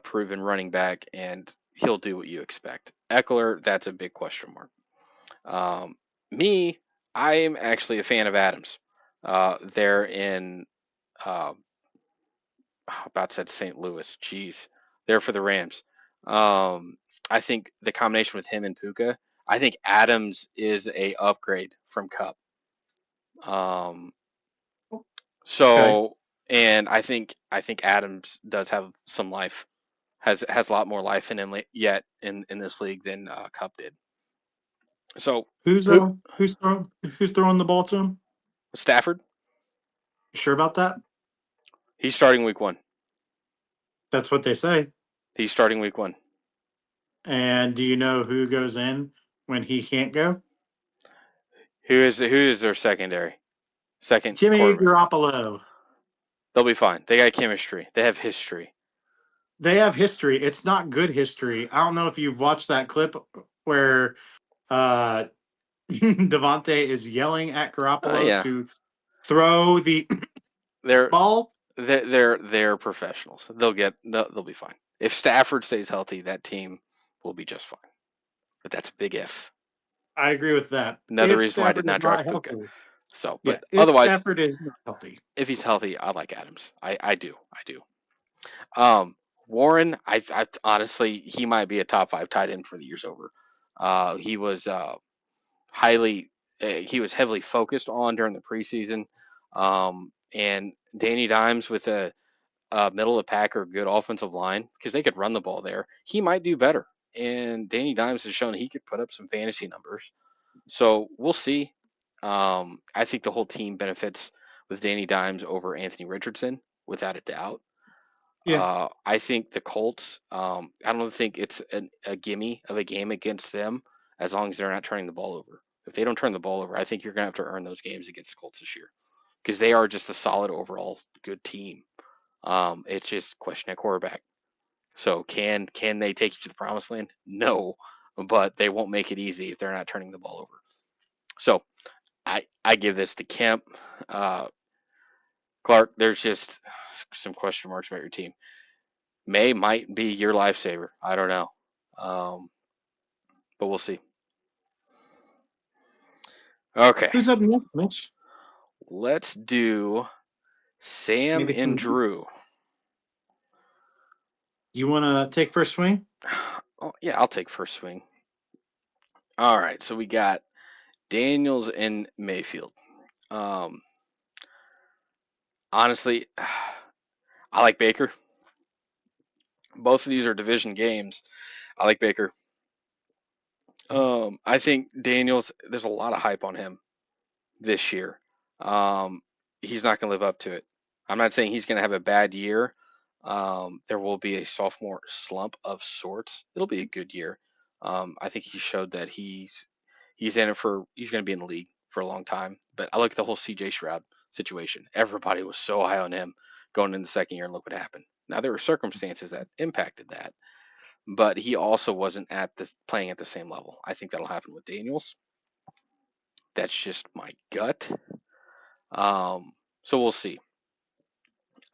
proven running back, and he'll do what you expect. Eckler, that's a big question mark. Um, me, I am actually a fan of Adams. They're in uh, about said St. Louis. Jeez, there for the Rams. Um, I think the combination with him and Puka, I think Adams is a upgrade from Cup. Um, okay. so, and I think Adams does have some life, has a lot more life in him yet in this league than Cup did. So, Who's Puka, who's throwing the ball to him? Stafford, You sure about that? He's starting week 1. That's what they say. He's starting week 1. And do you know who goes in when he can't go? Who is their secondary? Second Jimmy quarterback. Garoppolo. They'll be fine. They got chemistry. They have history. They have history. It's not good history. I don't know if you've watched that clip where uh, Devontae is yelling at Garoppolo Yeah, to throw the they're ball. they're professionals. They'll be fine. If Stafford stays healthy, that team will be just fine. But that's a big if. I agree with that. Another If reason why I did Stafford is not not draft Puka. healthy, So, yeah, but if otherwise, Stafford is not healthy, if he's healthy, I like Adams. I do. I do. Warren, I honestly, he might be a top 5 tight end for the year's over. He was highly, he was heavily focused on during the preseason. And Danny Dimes with a middle of the pack or good offensive line because they could run the ball there. He might do better. And Danny Dimes has shown he could put up some fantasy numbers. So we'll see. I think the whole team benefits with Danny Dimes over Anthony Richardson without a doubt. yeah, I think the Colts. I don't think it's a gimme of a game against them as long as they're not turning the ball over. If they don't turn the ball over, I think you're gonna have to earn those games against the Colts this year because they are just a solid overall good team. It's just question at quarterback. So can they take you to the promised land? No, but they won't make it easy if they're not turning the ball over. So I give this to Kemp. Uh, Clark, there's just some question marks about your team. May might be your lifesaver. I don't know, um, but we'll see. Okay, who's up next, Mitch? let's do Sam Maybe it's and Drew. you want to take first swing. Oh, yeah, I'll take first swing. All right, so we got Daniels and Mayfield. Um, honestly, I like Baker. Both of these are division games. I like Baker. I think Daniels. There's a lot of hype on him this year. Um, he's not going to live up to it. I'm not saying he's going to have a bad year. There will be a sophomore slump of sorts. It'll be a good year. I think he showed that he's in it for he's going to be in the league for a long time. But I look at the whole CJ Stroud situation. Everybody was so high on him going into the second year, and look what happened. Now there were circumstances that impacted that, but he also wasn't at the playing at the same level. I think that'll happen with Daniels. That's just my gut. Um, so we'll see.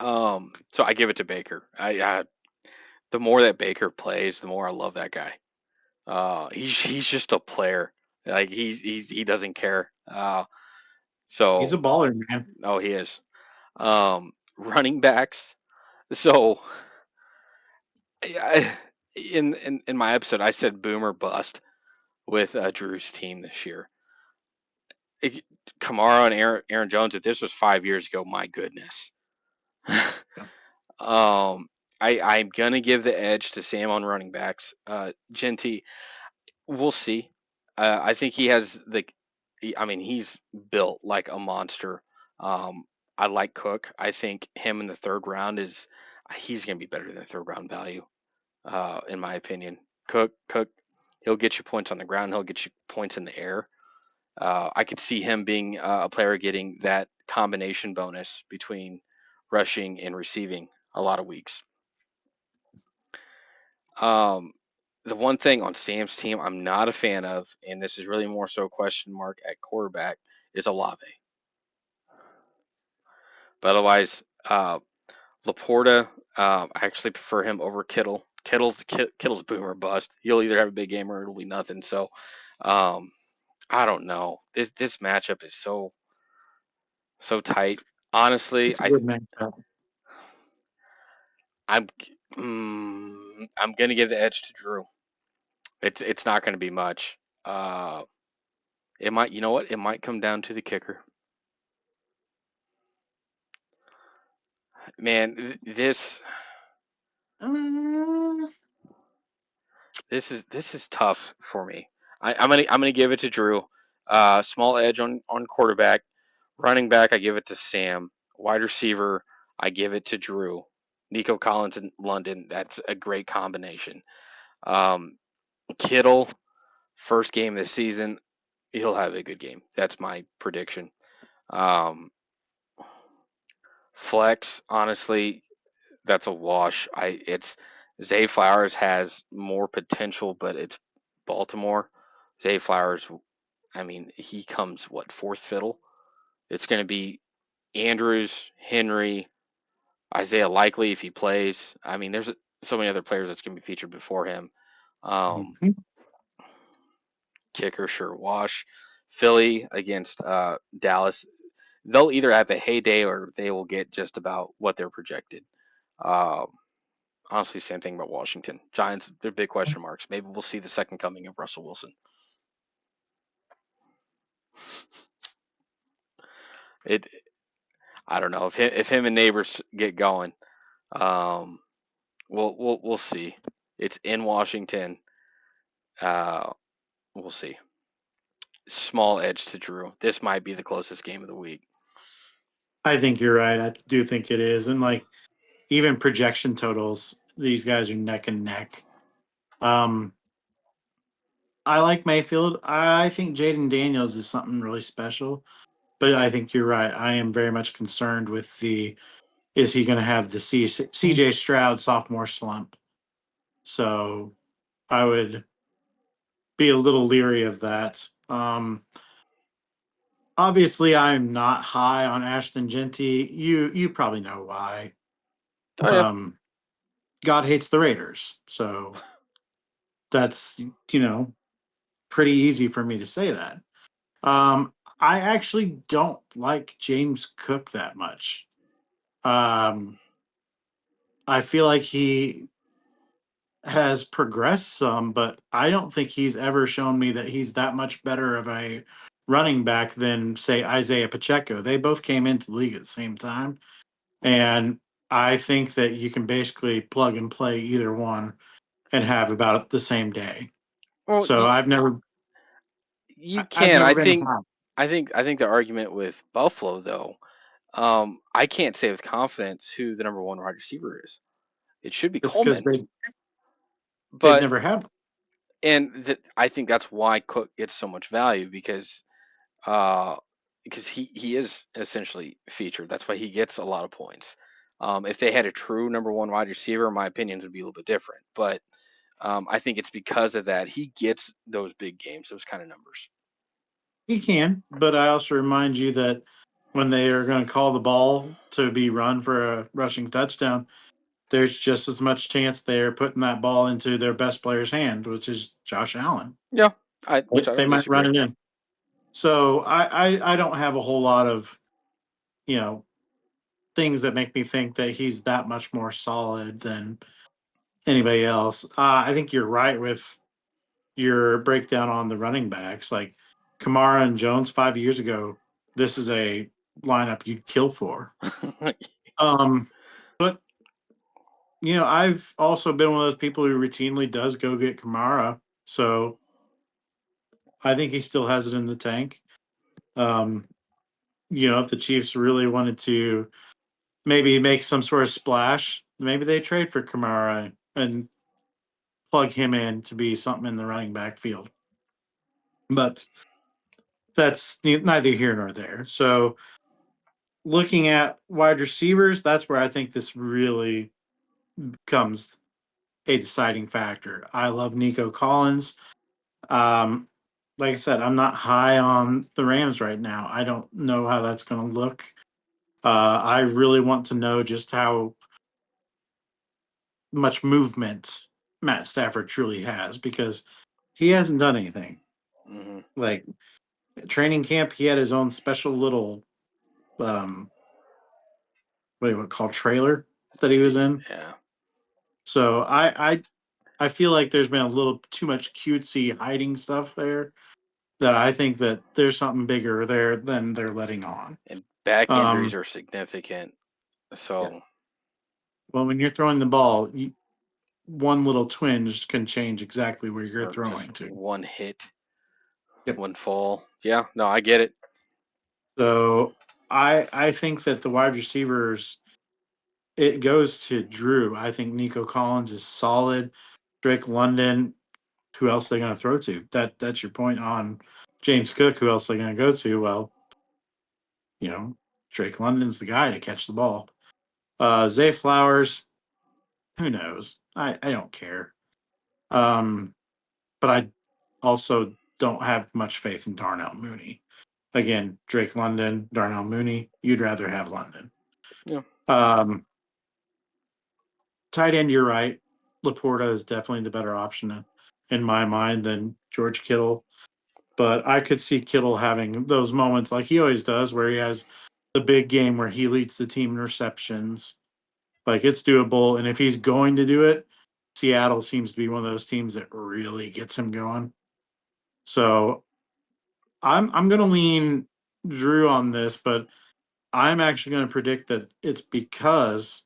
So I give it to Baker. The more that Baker plays, the more I love that guy. He's just a player. Like he doesn't care. He's a So baller, man. oh he is. Running backs. So I, in my episode, I said boomer bust with Drew's team this year. It, Kamara and Aaron Jones. If this was 5 years ago, my goodness. Um, I'm gonna give the edge to Sam on running backs. Genty, we'll see. I think he has the. I mean, he's built like a monster. Um, I like Cook. I think him in the third round is he's gonna be better than third round value. In my opinion, Cook, he'll get you points on the ground. He'll get you points in the air. I could see him being a player getting that combination bonus between rushing and receiving a lot of weeks. Um, the one thing on Sam's team I'm not a fan of, and this is really more so a question mark at quarterback, is Olave. But otherwise, Laporta, I actually prefer him over Kittle. Kittle's boom or bust. He'll either have a big game or it'll be nothing. So, um, I don't know. This matchup is so tight. Honestly, It's a good matchup. I'm I'm gonna give the edge to Drew. It's not gonna be much. It might, you know what? It might come down to the kicker. Man, Uh, this is tough for me. I'm gonna give it to Drew. Small edge on quarterback, running back. I give it to Sam. Wide receiver. I give it to Drew. Nico Collins in London, that's a great combination. Um, Kittle, first game of the season, he'll have a good game. That's my prediction. Um, Flex, honestly, that's a wash. It's Zay Flowers has more potential, but it's Baltimore. Zay Flowers, I mean, he comes what fourth fiddle. It's going to be Andrews, Henry, Isaiah Likely if he plays. I mean, there's so many other players that's going to be featured before him. Um, Mhm. Kicker, sure, wash. Philly against Dallas. They'll either have a heyday or they will get just about what they're projected. Um, Honestly, same thing about Washington. Giants, they're big question marks. Maybe we'll see the second coming of Russell Wilson. It, I don't know if him and neighbors get going. Um, we'll see. It's in Washington. Uh, we'll see. Small edge to Drew. This might be the closest game of the week. I think you're right. I do think it is, and like even projection totals, these guys are neck and neck. Um, I like Mayfield. I think Jaden Daniels is something really special, but I think you're right. I am very much concerned with the is he going to have the CJ Stroud sophomore slump? So I would be a little leery of that. Obviously, I'm not high on Ashton Genty. You probably know why. Oh yeah. Um, God hates the Raiders, so that's you know pretty easy for me to say that. I actually don't like James Cook that much. Um, I feel like he has progressed some, but I don't think he's ever shown me that he's that much better of a running back than, say, Isaiah Pacheco. They both came into the league at the same time. And I think that you can basically plug and play either one and have about the same day. Well, So you I've can. never been a fan. I think the argument with Buffalo though, I can't say with confidence who the number one wide receiver is. It should be It's because Coleman, they've but never had. I think that's why Cook gets so much value uh, because he is essentially featured. That's why he gets a lot of points. If they had a true number one wide receiver, my opinions would be a little bit different. But I think it's because of that he gets those big games, those kind of numbers. He can, but I also remind you that when they are going to call the ball to be run for a rushing touchdown, there's just as much chance they're putting that ball into their best player's hand, which is Josh Allen. Yeah, which I They don't might run disagree. it in. So I don't have a whole lot of you know things that make me think that he's that much more solid than anybody else. I think you're right with your breakdown on the running backs, like Kamara and Jones 5 years ago. This is a lineup you'd kill for. Um, but I've also been one of those people who routinely does go get Kamara, so I think he still has it in the tank. Um, if the Chiefs really wanted to maybe make some sort of splash, maybe they trade for Kamara and plug him in to be something in the running back field. But that's neither here nor there. So looking at wide receivers, that's where I think this really becomes a deciding factor. I love Nico Collins. Um, like I said, I'm not high on the Rams right now. I don't know how that's going to look. I really want to know just how much movement Matt Stafford truly has because he hasn't done anything. Hmm. Like training camp, he had his own special little um, what do you want to call trailer that he was in. Yeah, So I feel like there's been a little too much cutesy hiding stuff there that I think that there's something bigger there than they're letting on. and back Um, injuries are significant. yeah. So, Well, when you're throwing the ball, one little twinge can change exactly where you're or just throwing to. one hit, Yep. one fall. Yeah, no, I get it. So I think that the wide receivers it goes to Drew. I think Nico Collins is solid. Drake London, who else are they going to throw to? That's your point on James Cook. Who else are they going to go to? Well, you know, Drake London's the guy to catch the ball. Zay Flowers, who knows? I don't care. Um, but I also don't have much faith in Darnell Mooney. Again, Drake London, Darnell Mooney. You'd rather have London. Yeah. Um, Tight end, you're right. Laporta is definitely the better option in my mind than George Kittle. But I could see Kittle having those moments like he always does, where he has the big game where he leads the team in receptions. Like it's doable. And if he's going to do it, Seattle seems to be one of those teams that really gets him going. So I'm gonna lean Drew on this, but I'm actually gonna predict that it's because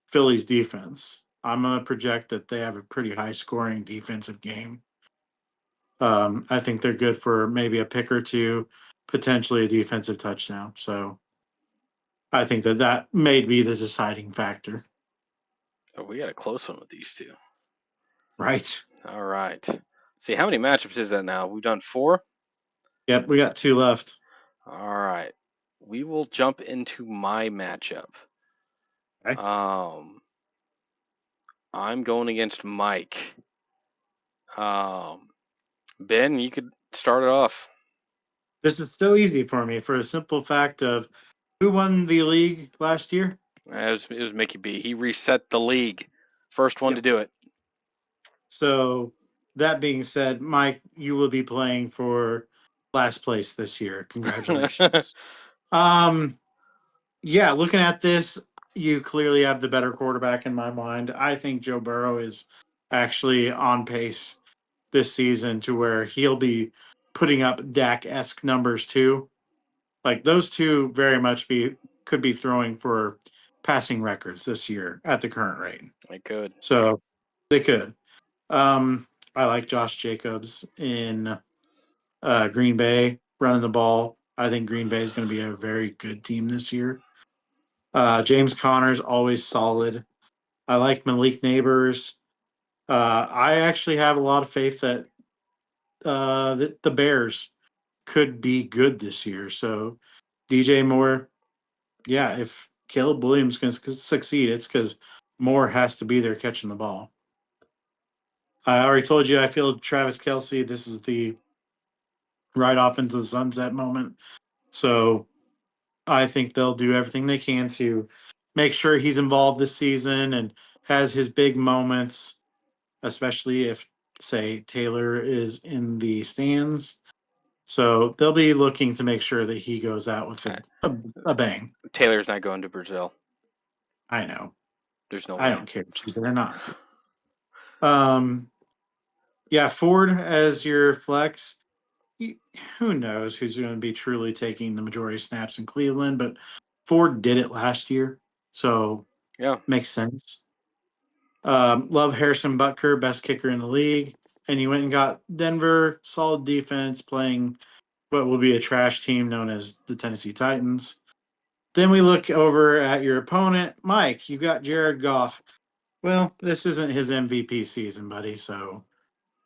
Philly's defense. I'm gonna project that they have a pretty high scoring defensive game. I think they're good for maybe a pick or two, potentially a defensive touchdown. So I think that that may be the deciding factor. So we got a close one with these two. Right. All right. See, how many matchups is that now? We've done four? Yep, we got two left. All right. We will jump into my matchup. Okay. Um, I'm going against Mike. Um, Ben, you could start it off. This is so easy for me for a simple fact of who won the league last year? It was Mickey B. He reset the league. First one to Yep. do it. So that being said, Mike, you will be playing for last place this year. Congratulations. Um, yeah, looking at this, you clearly have the better quarterback in my mind. I think Joe Burrow is actually on pace this season to where he'll be putting up Dak-esque numbers too. Like those two very much be could be throwing for passing records this year at the current rate. I could. So they could. Um, I like Josh Jacobs in Green Bay running the ball. I think Green Bay is going to be a very good team this year. James Conner's always solid. I like Malik Neighbors. I actually have a lot of faith that the Bears could be good this year. So DJ Moore, yeah, if Caleb Williams can succeed, it's because Moore has to be there catching the ball. I already told you I feel Travis Kelsey. This is the right off into the sunset moment. So I think they'll do everything they can to make sure he's involved this season and has his big moments, especially if, say, Taylor is in the stands. So they'll be looking to make sure that he goes out with Uh, a bang. Taylor's not going to Brazil. I know. There's no I way. don't care if she's there or not. Um, yeah, Ford as your flex. Who knows who's going to be truly taking the majority of snaps in Cleveland, but Ford did it last year, so Yeah. makes sense. Love Harrison Butker, best kicker in the league, and you went and got Denver, solid defense, playing what will be a trash team known as the Tennessee Titans. Then we look over at your opponent, Mike. You got Jared Goff. Well, this isn't his MVP season, buddy, so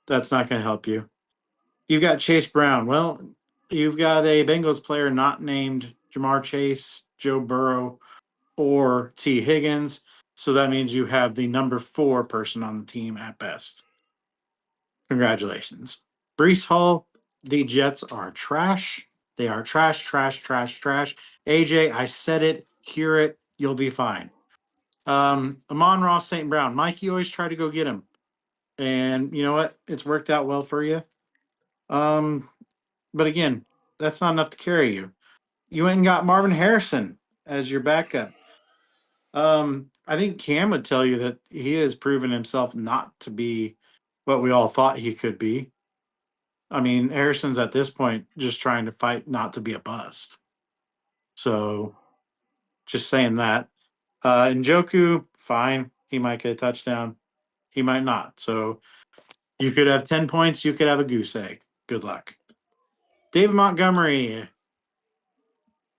that's not going to help you. You've got Chase Brown. Well, you've got a Bengals player not named Jamar Chase, Joe Burrow, or T. Higgins. So that means you have the number 4 person on the team at best. Congratulations. Brees Hall, the Jets are trash. They are trash, trash, trash, trash. AJ, I said it. Hear it. You'll be fine. Amon Ross St. Brown. Mike, you always try to go get him. And you know what? It's worked out well for you. Um, But again, that's not enough to carry you. You went and got Marvin Harrison as your backup. I think Cam would tell you that he has proven himself not to be what we all thought he could be. I mean, Harrison's at this point just trying to fight not to be a bust. So just saying that. Njoku, fine. He might get a touchdown. He might not. So you could have 10 points. You could have a goose egg. Good luck. Dave Montgomery,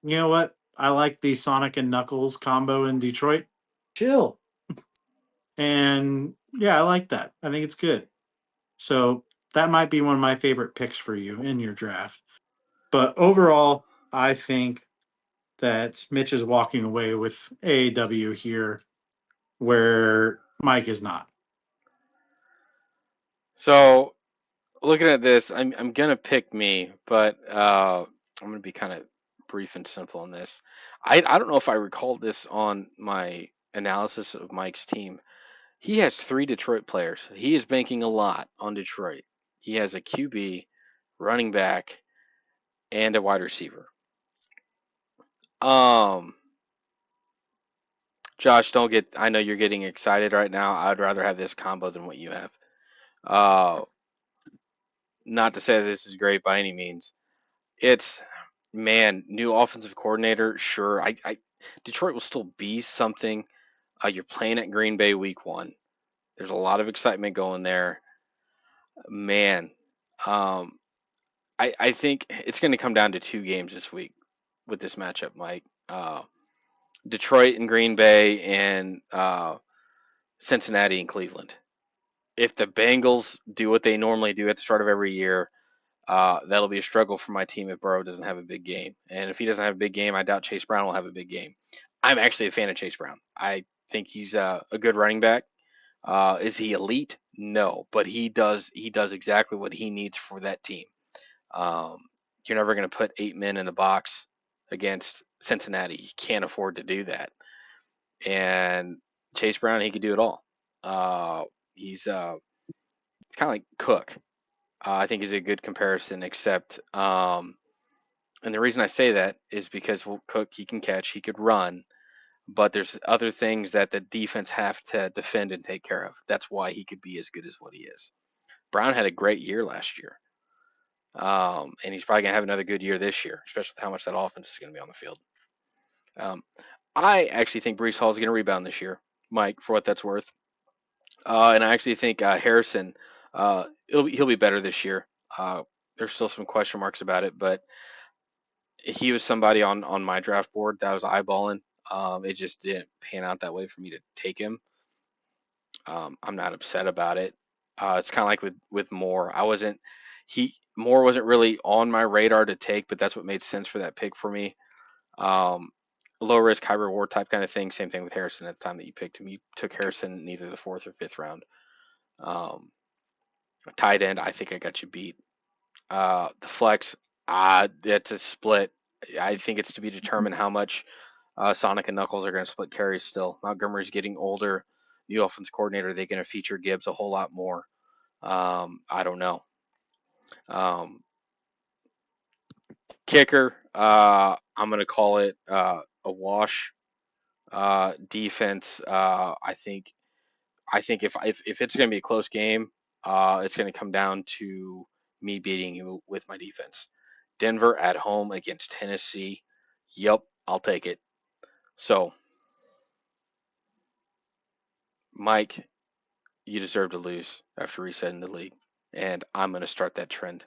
you know what? I like the Sonic and Knuckles combo in Detroit. chill. And yeah, I like that. I think it's good. So that might be one of my favorite picks for you in your draft. But overall, I think that Mitch is walking away with AAW here where Mike is not. So looking at this, I'm gonna pick me, but I'm gonna be kind of brief and simple on this. I don't know if I recalled this on my analysis of Mike's team. He has three Detroit players. He is banking a lot on Detroit. He has a QB, running back, and a wide receiver. Um, Josh, don't get. I know you're getting excited right now. I'd rather have this combo than what you have. Uh, Not to say that this is great by any means. It's man, new offensive coordinator. Sure, I Detroit will still be something. You're playing at Green Bay week one. There's a lot of excitement going there. Man, um, I think it's going to come down to two games this week with this matchup, Mike. Detroit and Green Bay and Cincinnati and Cleveland. If the Bengals do what they normally do at the start of every year, that'll be a struggle for my team if Burrow doesn't have a big game. And if he doesn't have a big game, I doubt Chase Brown will have a big game. I'm actually a fan of Chase Brown. I think he's a good running back. Is he elite? No, but he does exactly what he needs for that team. Um, you're never going to put 8 men in the box against Cincinnati. You can't afford to do that. And Chase Brown, he could do it all. He's kind of like Cook. I think is a good comparison, except and the reason I say that is because well, Cook he can catch, he could run, but there's other things that the defense have to defend and take care of. That's why he could be as good as what he is. Brown had a great year last year, and he's probably gonna have another good year this year, especially with how much that offense is gonna be on the field. Um, I actually think Brees Hall is gonna rebound this year, Mike, for what that's worth, and I actually think Harrison, he'll be better this year. There's still some question marks about it, but he was somebody on my draft board that I was eyeballing. It just didn't pan out that way for me to take him. I'm not upset about it. It's kind of like with Moore. I wasn't he Moore wasn't really on my radar to take, but that's what made sense for that pick for me. Um, Low risk, high reward type kind of thing. Same thing with Harrison at the time that you picked him. You took Harrison in either the fourth or fifth round. Um, Tight end, I think I got you beat. The flex, it's a split. I think it's to be determined how much Sonic and Knuckles are going to split carries still. Montgomery's getting older. New offense coordinator, are they going to feature Gibbs a whole lot more? I don't know. Um, Kicker, I'm going to call it a wash. Defense, I think if it's going to be a close game, it's going to come down to me beating you with my defense. Denver at home against Tennessee. Yep, I'll take it. So, Mike, you deserve to lose after resetting the league, and I'm going to start that trend.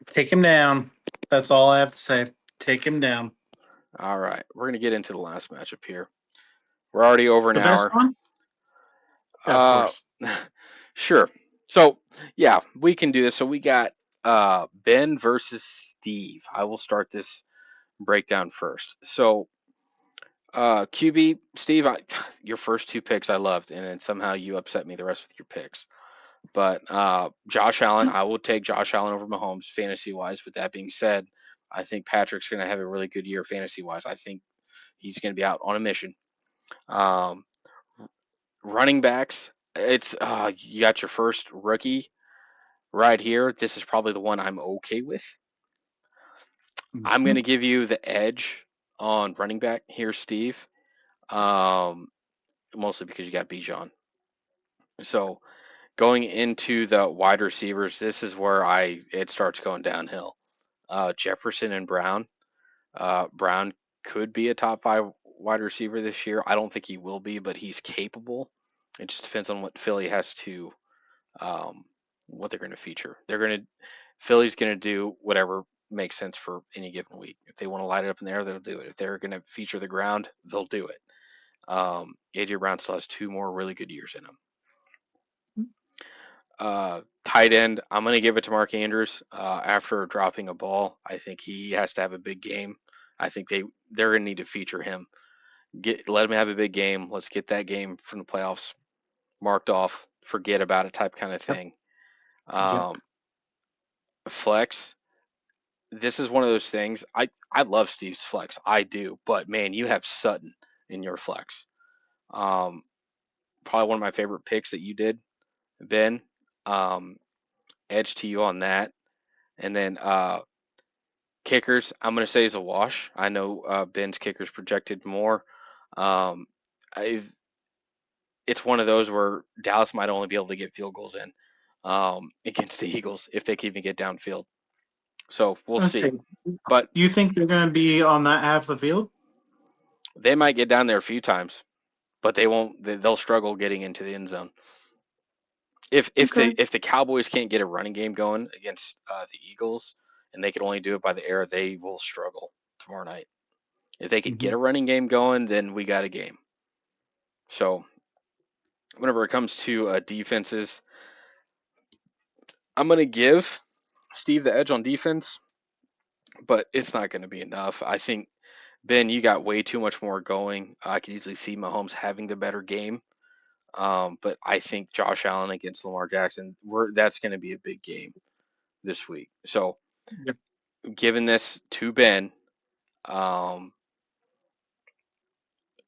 Take him down. That's all I have to say. Take him down. All right, we're going to get into the last matchup here. We're already over an The best hour. one? Yeah, of Uh, course. sure. So, yeah, we can do this. So we got Ben versus Steve. I will start this breakdown first. So, QB, Steve, your first two picks I loved, and then somehow you upset me the rest with your picks. But Josh Allen, I will take Josh Allen over Mahomes fantasy wise. With that being said, I think Patrick's going to have a really good year fantasy wise. I think he's going to be out on a mission. Um, Running backs, it's you got your first rookie right here. This is probably the one I'm okay with. I'm going Mhm. to give you the edge on running back here, Steve. Um, Mostly because you got Bijan. So going into the wide receivers, this is where I it starts going downhill. Jefferson and Brown. Brown could be a top five wide receiver this year. I don't think he will be, but he's capable. It just depends on what Philly has um, what they're going to feature. Philly's going to do whatever makes sense for any given week. If they want to light it up in the air, they'll do it. If they're going to feature the ground, they'll do it. AJ Brown still has two more really good years in him. Tight end, I'm going to give it to Mark Andrews after dropping a ball. I think he has to have a big game. I think they're going to need to feature him. Let him have a big game. Let's get that game from the playoffs marked off. Forget about it, type kind of Yep. thing. Yep. Um, Flex, this is one of those things. I love Steve's flex, I do, but man, you have Sutton in your flex. Um, Probably one of my favorite picks that you did, Ben. Um, Edge to you on that, and then kickers. I'm gonna say is a wash. I know Ben's kickers projected more. Um, I It's one of those where Dallas might only be able to get field goals in against the Eagles if they can even get downfield. So we'll Let's see. see. But Do you think they're going to be on that half of the field? they might get down there a few times, but they won't. They'll struggle getting into the end zone. Okay. If the Cowboys can't get a running game going against the Eagles, and they can only do it by the air, they will struggle tomorrow night. If they can Mhm. get a running game going, then we got a game. So whenever it comes to defenses, I'm gonna give Steve the edge on defense, but it's not going to be enough. I think Ben, you got way too much more going. I could easily see Mahomes having the better game, but I think Josh Allen against Lamar Jackson, that's going to be a big game this week. So, Yep. giving this to Ben, um,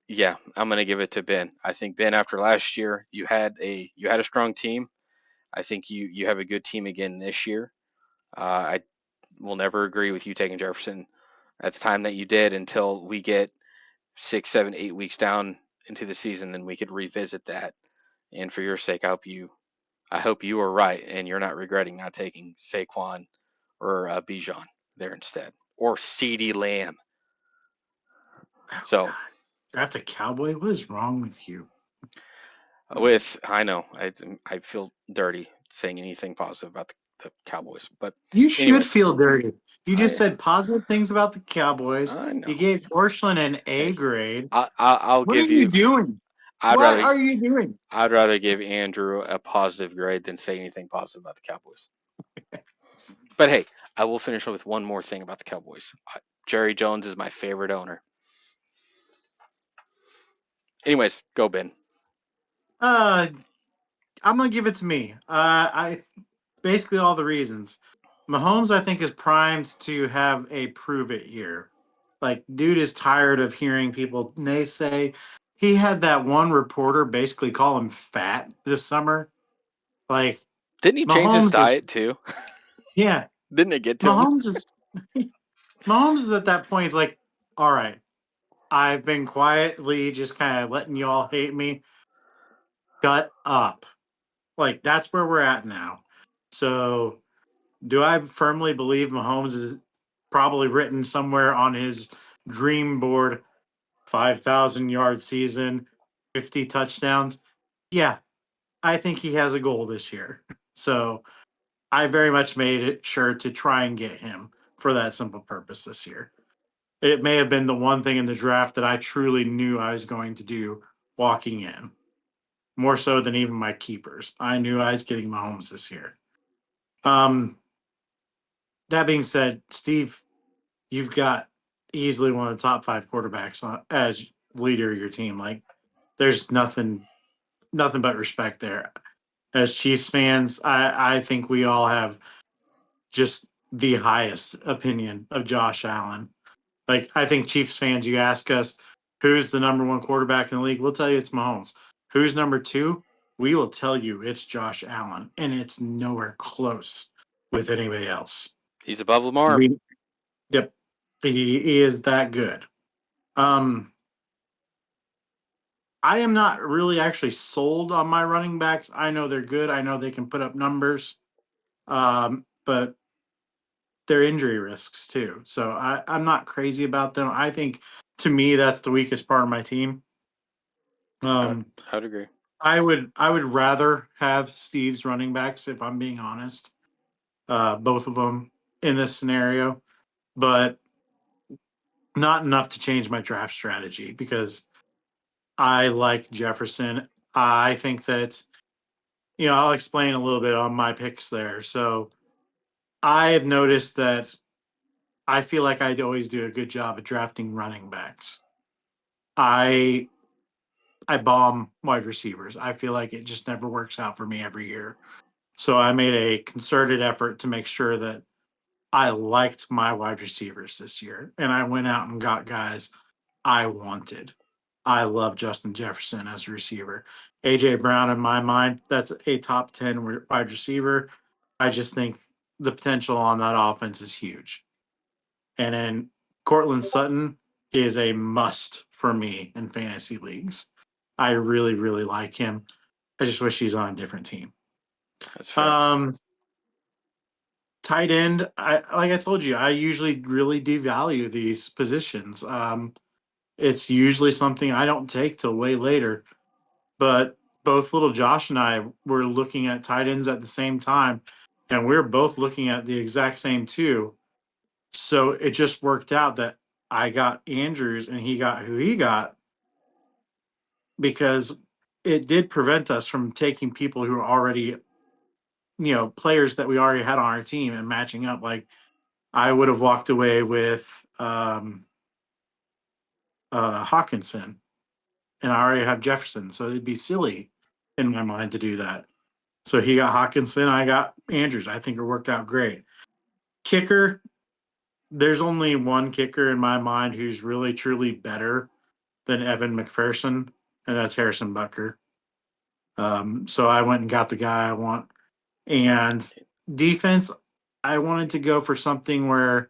yeah, I'm going to give it to Ben. I think Ben, after last year, you had a strong team. I think you have a good team again this year. I will never agree with you taking Jefferson at the time that you did until we get 6, 7, 8 weeks down into the season, then we could revisit that. And for your sake, I hope you are right and you're not regretting not taking Saquon or Bijan there instead, or CeeDee Lamb. Oh So God. Draft a cowboy? What is wrong with you? I know I feel dirty saying anything positive about the Cowboys, but You should anyways, feel dirty. You just I said positive things about the Cowboys. I You know. gave Orscheln an A Hey, grade. I'll What are give you you. doing? I'd What rather are you doing? I'd rather give Andrew a positive grade than say anything positive about the Cowboys. But hey, I will finish with one more thing about the Cowboys. Jerry Jones is my favorite owner. Anyways, go Ben. Uh, I'm gonna give it to me. I basically all the reasons. Mahomes, I think, is primed to have a prove it year. Like, dude is tired of hearing people naysay. He had that one reporter basically call him fat this summer. Like, Didn't he change his Mahomes is, diet too? yeah, Didn't it get to him? Mahomes is, Mahomes is at that point. He's like, all right, I've been quietly just kind of letting you all hate me. Shut up. Like, that's where we're at now. So, do I firmly believe Mahomes is probably written somewhere on his dream board 5,000-yard season, 50 touchdowns? Yeah, I think he has a goal this year. So I very much made it sure to try and get him for that simple purpose this year. It may have been the one thing in the draft that I truly knew I was going to do walking in, more so than even my keepers. I knew I was getting Mahomes this year. Um, that being said, Steve, you've got easily one of the top five quarterbacks as leader of your team. Like, there's nothing but respect there. As Chiefs fans, I think we all have just the highest opinion of Josh Allen. Like, I think Chiefs fans, you ask us who's the number one quarterback in the league, we'll tell you it's Mahomes. Who's number two? We will tell you it's Josh Allen, and it's nowhere close with anybody else. He's above Lamar. We, yep, he is that good. Um, I am not really actually sold on my running backs. I know they're good. I know they can put up numbers, but they're injury risks too. So I'm not crazy about them. I think to me that's the weakest part of my team. I'd, Um, I'd agree. I would rather have Steve's running backs if I'm being honest. Both of them in this scenario. but not enough to change my draft strategy because I like Jefferson. I think that, I'll explain a little bit on my picks there. So I have noticed that I feel like I always do a good job at drafting running backs. I I bomb wide receivers. I feel like it just never works out for me every year. So I made a concerted effort to make sure that I liked my wide receivers this year. And I went out and got guys I wanted. I love Justin Jefferson as a receiver. AJ Brown, in my mind, that's a top 10 wide receiver. I just think the potential on that offense is huge. And then Cortland Sutton is a must for me in fantasy leagues. I really, really like him. I just wish he's on a different team. That's fair. Um, Tight end, I told you, I usually really devalue these positions. It's usually something I don't take till way later. But both little Josh and I were looking at tight ends at the same time, and we are both looking at the exact same two. So it just worked out that I got Andrews and he got who he got because it did prevent us from taking people who are already, players that we already had on our team and matching up. Like I would have walked away with Hawkinson, and I already have Jefferson, so it'd be silly in my mind to do that. So he got Hawkinson, I got Andrews. I think it worked out great. Kicker, there's only one kicker in my mind who's really truly better than Evan McPherson, and that's Harrison Butker. So I went and got the guy I want. And defense, I wanted to go for something where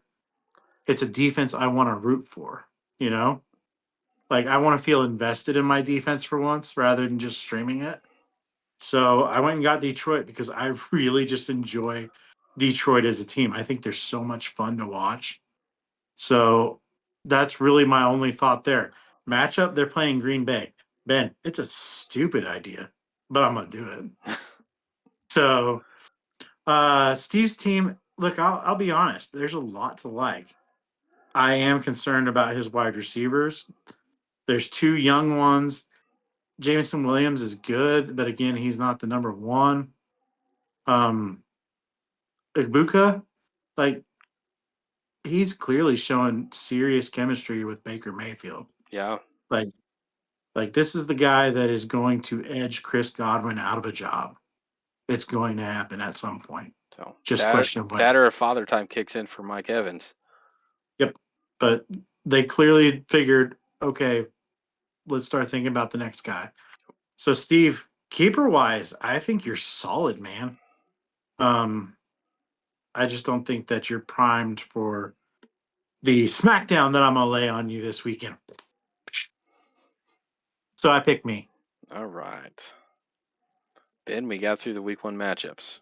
it's a defense I want to root for, you know? Like I want to feel invested in my defense for once rather than just streaming it. So I went and got Detroit because I really just enjoy Detroit as a team. I think they're so much fun to watch. So that's really my only thought there. Matchup, they're playing Green Bay. Ben, it's a stupid idea, but I'm gonna do it. So Steve's team, look, I'll be honest, there's a lot to like. I am concerned about his wide receivers. There's two young ones. Jameson Williams is good, but again, he's not the number one. Um, Ibuka, like he's clearly showing serious chemistry with Baker Mayfield. Yeah. Like, like this is the guy that is going to edge Chris Godwin out of a job. It's going to happen at some point. So Just that question of when. that or a father time kicks in for Mike Evans. Yep. But they clearly figured, okay, let's start thinking about the next guy. So Steve, keeper wise, I think you're solid, man. Um, I just don't think that you're primed for the smackdown that I'm gonna lay on you this weekend. So I picked me. All right. Ben, we got through the week one matchups.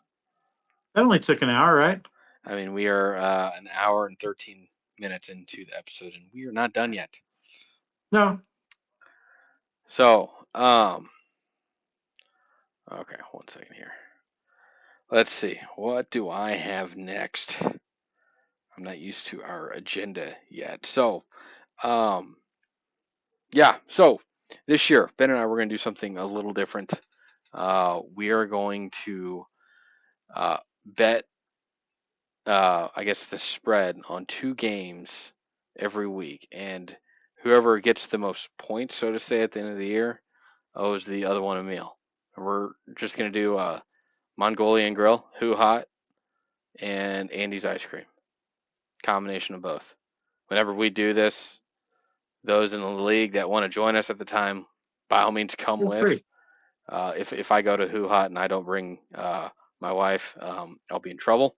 That only took an hour, right? I mean, we are an hour and 13 minutes into the episode, and we are not done yet. No. So, okay, 1 second here. Let's see. What do I have next? I'm not used to our agenda yet. So, um, yeah. So this year, Ben and I, we're going to do something a little different. We are going to bet, I guess, the spread on two games every week, and whoever gets the most points, so to say, at the end of the year, owes the other one a meal. And we're just going to do Mongolian Grill, Who Hot, and Andy's Ice Cream. Combination of both. Whenever we do this, those in the league that want to join us at the time, by all means, come It's with. free. If I go to Who Hot and I don't bring my wife, I'll be in trouble.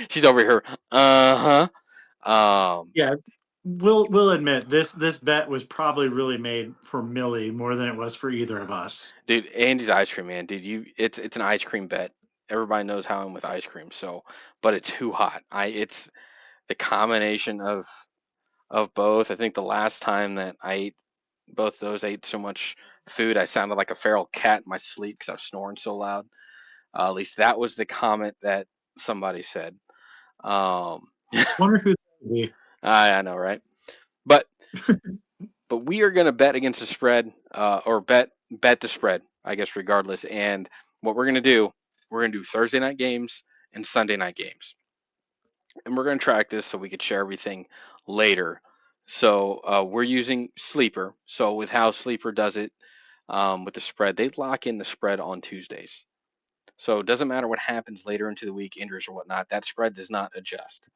She's over here. Uh huh. Yeah. We'll admit this bet was probably really made for Millie more than it was for either of us. Dude, Andy's ice cream, man. Dude, it's an ice cream bet. Everybody knows how I'm with ice cream. So, but it's Who Hot. It's the combination of both. I think the last time that I ate both those, I ate so much food, I sounded like a feral cat in my sleep because I was snoring so loud. At least that was the comment that somebody said. Um, Wonder who that would be. I know, right? But we are going to bet against the spread, or bet the spread, I guess, regardless. And what we're going to do, we're going to do Thursday night games and Sunday night games, and we're going to track this so we could share everything later. So we're using Sleeper. So with how Sleeper does it, with the spread, they lock in the spread on Tuesdays. So it doesn't matter what happens later into the week, injuries or whatnot. That spread does not adjust.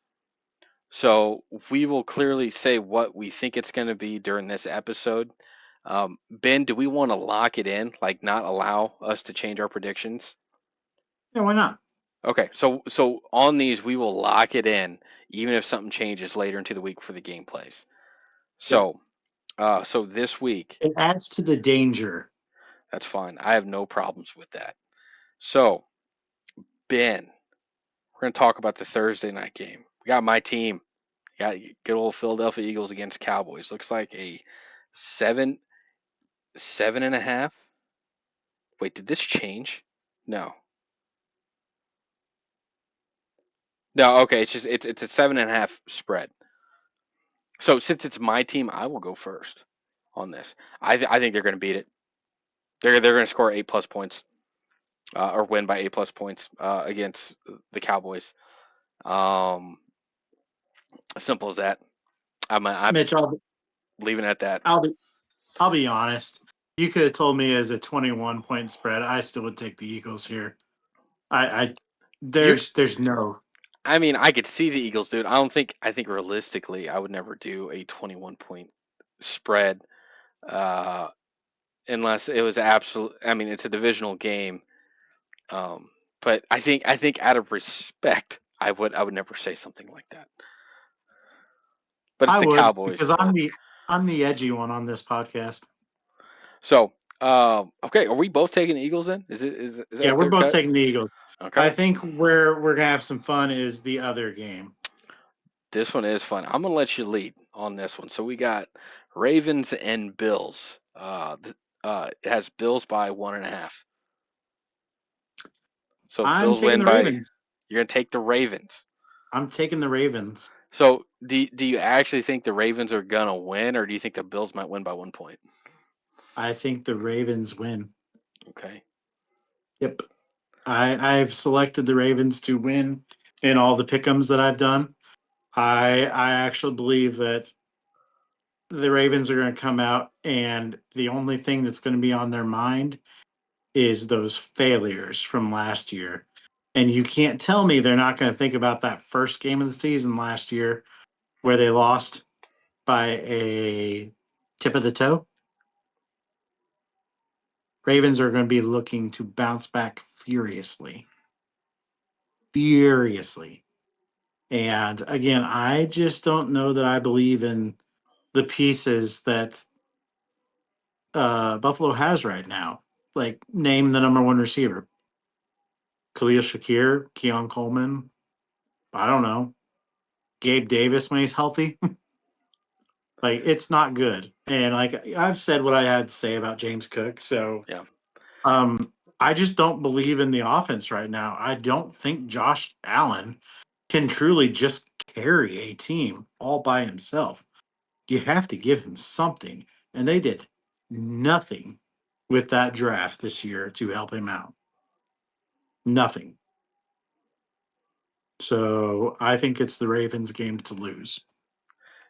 So we will clearly say what we think it's going to be during this episode. Ben, do we want to lock it in, like not allow us to change our predictions? Yeah, why not? Okay, so on these we will lock it in, even if something changes later into the week for the game plays. Yep. So, so this week, It adds to the danger. that's fine. I have no problems with that. So, Ben, we're going to talk about the Thursday night game. We got my team. We got good old Philadelphia Eagles against Cowboys. Looks like a seven 7.5. Wait, did this change? No. No, okay, it's a 7.5 spread. So since it's my team, I will go first on this. I think they're going to beat it. They're going to score 8 plus points, or win by 8 plus points, against the Cowboys. Um, Simple as that. I'm Mitch, leaving it at that. I'll be I'll be honest. You could have told me as a 21-point spread. I still would take the Eagles here. I You, there's no. I mean, I could see the Eagles do it. I think realistically, I would never do a 21 point spread, uh, unless it was absolute. I mean, it's a divisional game. Um, but I think out of respect, I would never say something like that. But it's I the would Cowboys. because I'm the edgy one on this podcast. So, okay, are we both taking the Eagles then? Is that Yeah, a we're clear both cut? taking the Eagles. I Okay, think where we're gonna have some fun is the other game. this one is fun. I'm gonna let you lead on this one. So we got Ravens and Bills. It has Bills by 1.5. So I'm Bills taking win the by. Ravens. You're gonna take the Ravens. I'm taking the Ravens. So do you actually think the Ravens are gonna win, or do you think the Bills might win by 1 point? I think the Ravens win. Okay. Yep. I've selected the Ravens to win in all the pick'ems that I've done. I actually believe that the Ravens are going to come out and the only thing that's going to be on their mind is those failures from last year. And you can't tell me they're not going to think about that first game of the season last year where they lost by a tip of the toe. Ravens are going to be looking to bounce back furiously. Furiously. And again, I just don't know that I believe in the pieces that Buffalo has right now. Like, name the number one receiver. Khalil Shakir, Keon Coleman. I don't know. Gabe Davis when he's healthy. Like, it's not good. And like I've said what I had to say about James Cook. So Yeah. I just don't believe in the offense right now. I don't think Josh Allen can truly just carry a team all by himself. You have to give him something. And they did nothing with that draft this year to help him out. Nothing. So I think it's the Ravens game to lose.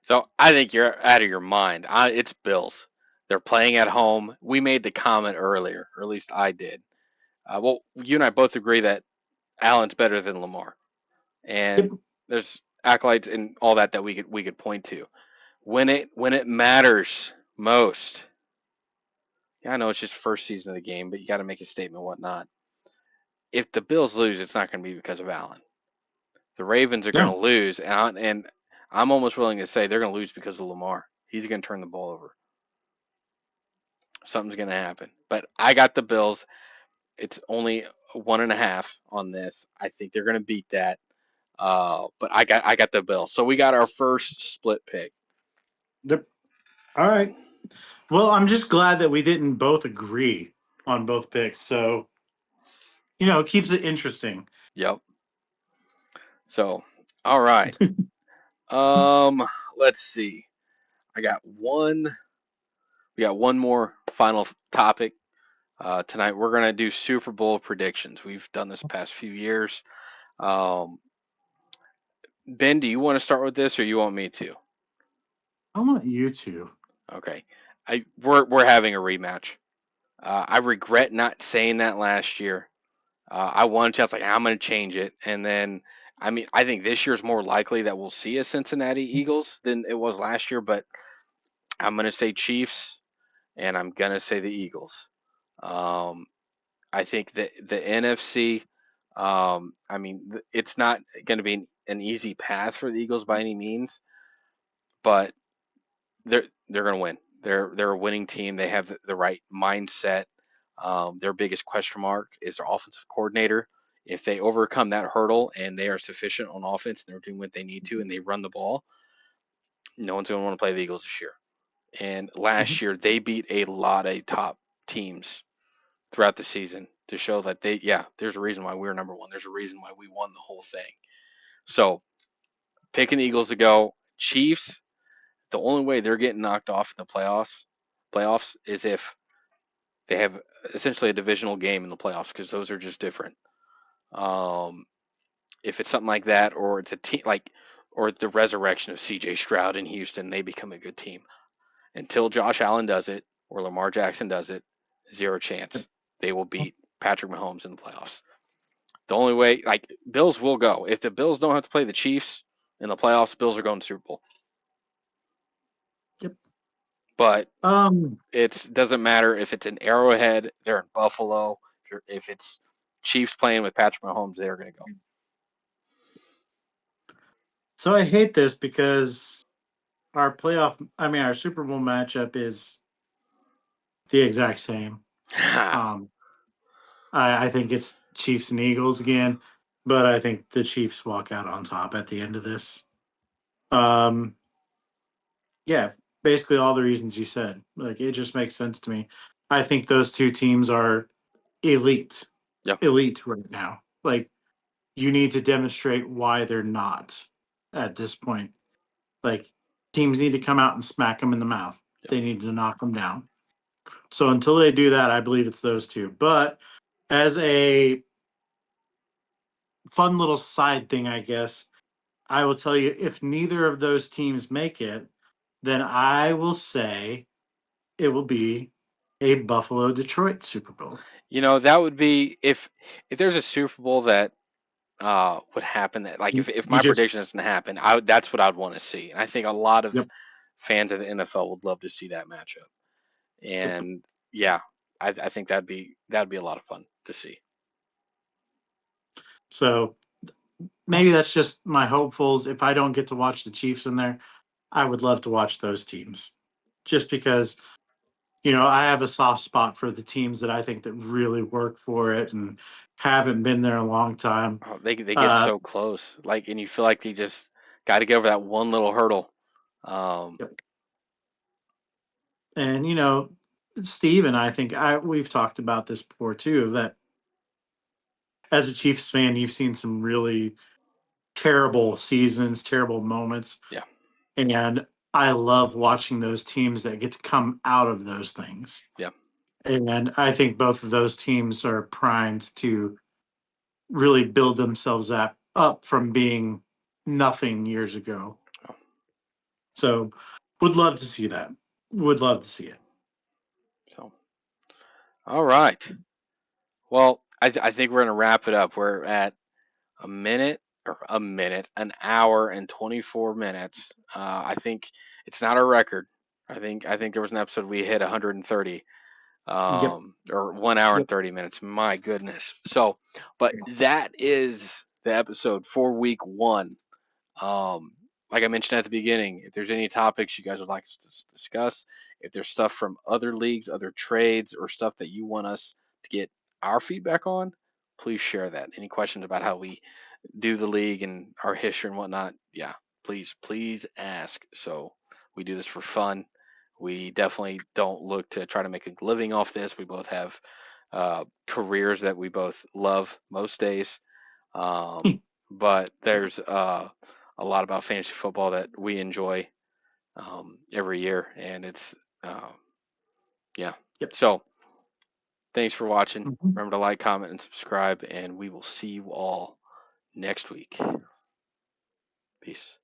So I think you're out of your mind. It's Bills. They're playing at home. We made the comment earlier, or at least I did. Well, you and I both agree that Allen's better than Lamar, Yep. and there's acolytes and all that that we could point to when it matters most. Yeah, I know it's just first season of the game, but you got to make a statement, whatnot. If the Bills lose, it's not going to be because of Allen. The Ravens are going to No. lose, and I'm almost willing to say they're going to lose because of Lamar. He's going to turn the ball over. Something's going to happen. But I got the Bills. It's only 1.5 on this. I think they're going to beat that. But I got the Bills. So we got our first split pick. Yep. All right. Well, I'm just glad that we didn't both agree on both picks. So, it keeps it interesting. Yep. So, All right. Um, let's see. I got one. We got one more final topic. Tonight we're gonna do Super Bowl predictions. We've done this past few years. Um, Ben, do you want to start with this, or you want me to? I want you to. Okay. We're having a rematch. I regret not saying that last year. I wanted to. I was like, I'm going to change it, and then I mean, I think this year's more likely that we'll see a Cincinnati Eagles than it was last year. But I'm going to say Chiefs, and I'm going to say the Eagles. Um, I think that the NFC. I mean, it's not going to be an easy path for the Eagles by any means, but they're going to win. They're a winning team. They have the right mindset. Their biggest question mark is their offensive coordinator. If they overcome that hurdle and they are sufficient on offense and they're doing what they need to and they run the ball, no one's going to want to play the Eagles this year. And last Mhm. year they beat a lot of top teams throughout the season to show that there's a reason why we're number one. There's a reason why we won the whole thing. So picking the Eagles to go. Chiefs, the only way they're getting knocked off in the playoffs is if they have essentially a divisional game in the playoffs because those are just different. Um, if it's something like that, or it's a team like, or the resurrection of C.J. Stroud in Houston, they become a good team. Until Josh Allen does it or Lamar Jackson does it, zero Yep. chance they will beat Patrick Mahomes in the playoffs. The only way, like Bills will go if the Bills don't have to play the Chiefs in the playoffs. Bills are going to Super Bowl, Yep. but Um. it doesn't matter if it's in Arrowhead, they're in Buffalo. If it's Chiefs playing with Patrick Mahomes, they're going to go. So I hate this because our Super Bowl matchup is the exact same. Um. I think it's Chiefs and Eagles again, but I think the Chiefs walk out on top at the end of this. Um. Yeah, basically all the reasons you said. Like it just makes sense to me. I think those two teams are elite, Yeah, elite right now. Like you need to demonstrate why they're not at this point. Like teams need to come out and smack them in the mouth. yeah. They need to knock them down. So until they do that, I believe it's those two. But as a fun little side thing, I guess, I will tell you if neither of those teams make it, then I will say it will be a Buffalo Detroit Super Bowl. That would be if there's a Super Bowl that would happen that like if You my just prediction doesn't happen, that's what I'd want to see. And I think a lot of yep, fans of the NFL would love to see that matchup. yep. And yeah, I think that'd be a lot of fun to see. So maybe that's just my hopefuls. If I don't get to watch the Chiefs in there, I would love to watch those teams. Just because, I have a soft spot for the teams that I think that really work for it and haven't been there a long time. Oh, they get Uh so close, like, and you feel like they just got to get over that one little hurdle. Um, yep. And Steve and I think we've talked about this before too, that as a Chiefs fan, you've seen some really terrible seasons, terrible moments. yeah, And I love watching those teams that get to come out of those things. yeah. And I think both of those teams are primed to really build themselves up from being nothing years ago. Oh, So would love to see that. Would love to see it. so all right. Well, I think we're gonna wrap it up. We're at an hour and 24 minutes. I think it's not our record. I think there was an episode we hit 130, Yep. or 1 hour and Yep. 30 minutes. My goodness. So, but that is the episode for week one. Um, like I mentioned at the beginning, if there's any topics you guys would like us to discuss, if there's stuff from other leagues, other trades, or stuff that you want us to get our feedback on, please share that. Any questions about how we do the league and our history and whatnot, yeah, please ask. So we do this for fun. We definitely don't look to try to make a living off this. We both have careers that we both love most days. Um, but there's a lot about fantasy football that we enjoy every year, and it's uh, yeah. Yep. So thanks for watching. Mhm. Remember to like, comment, and subscribe, and we will see you all next week. Peace.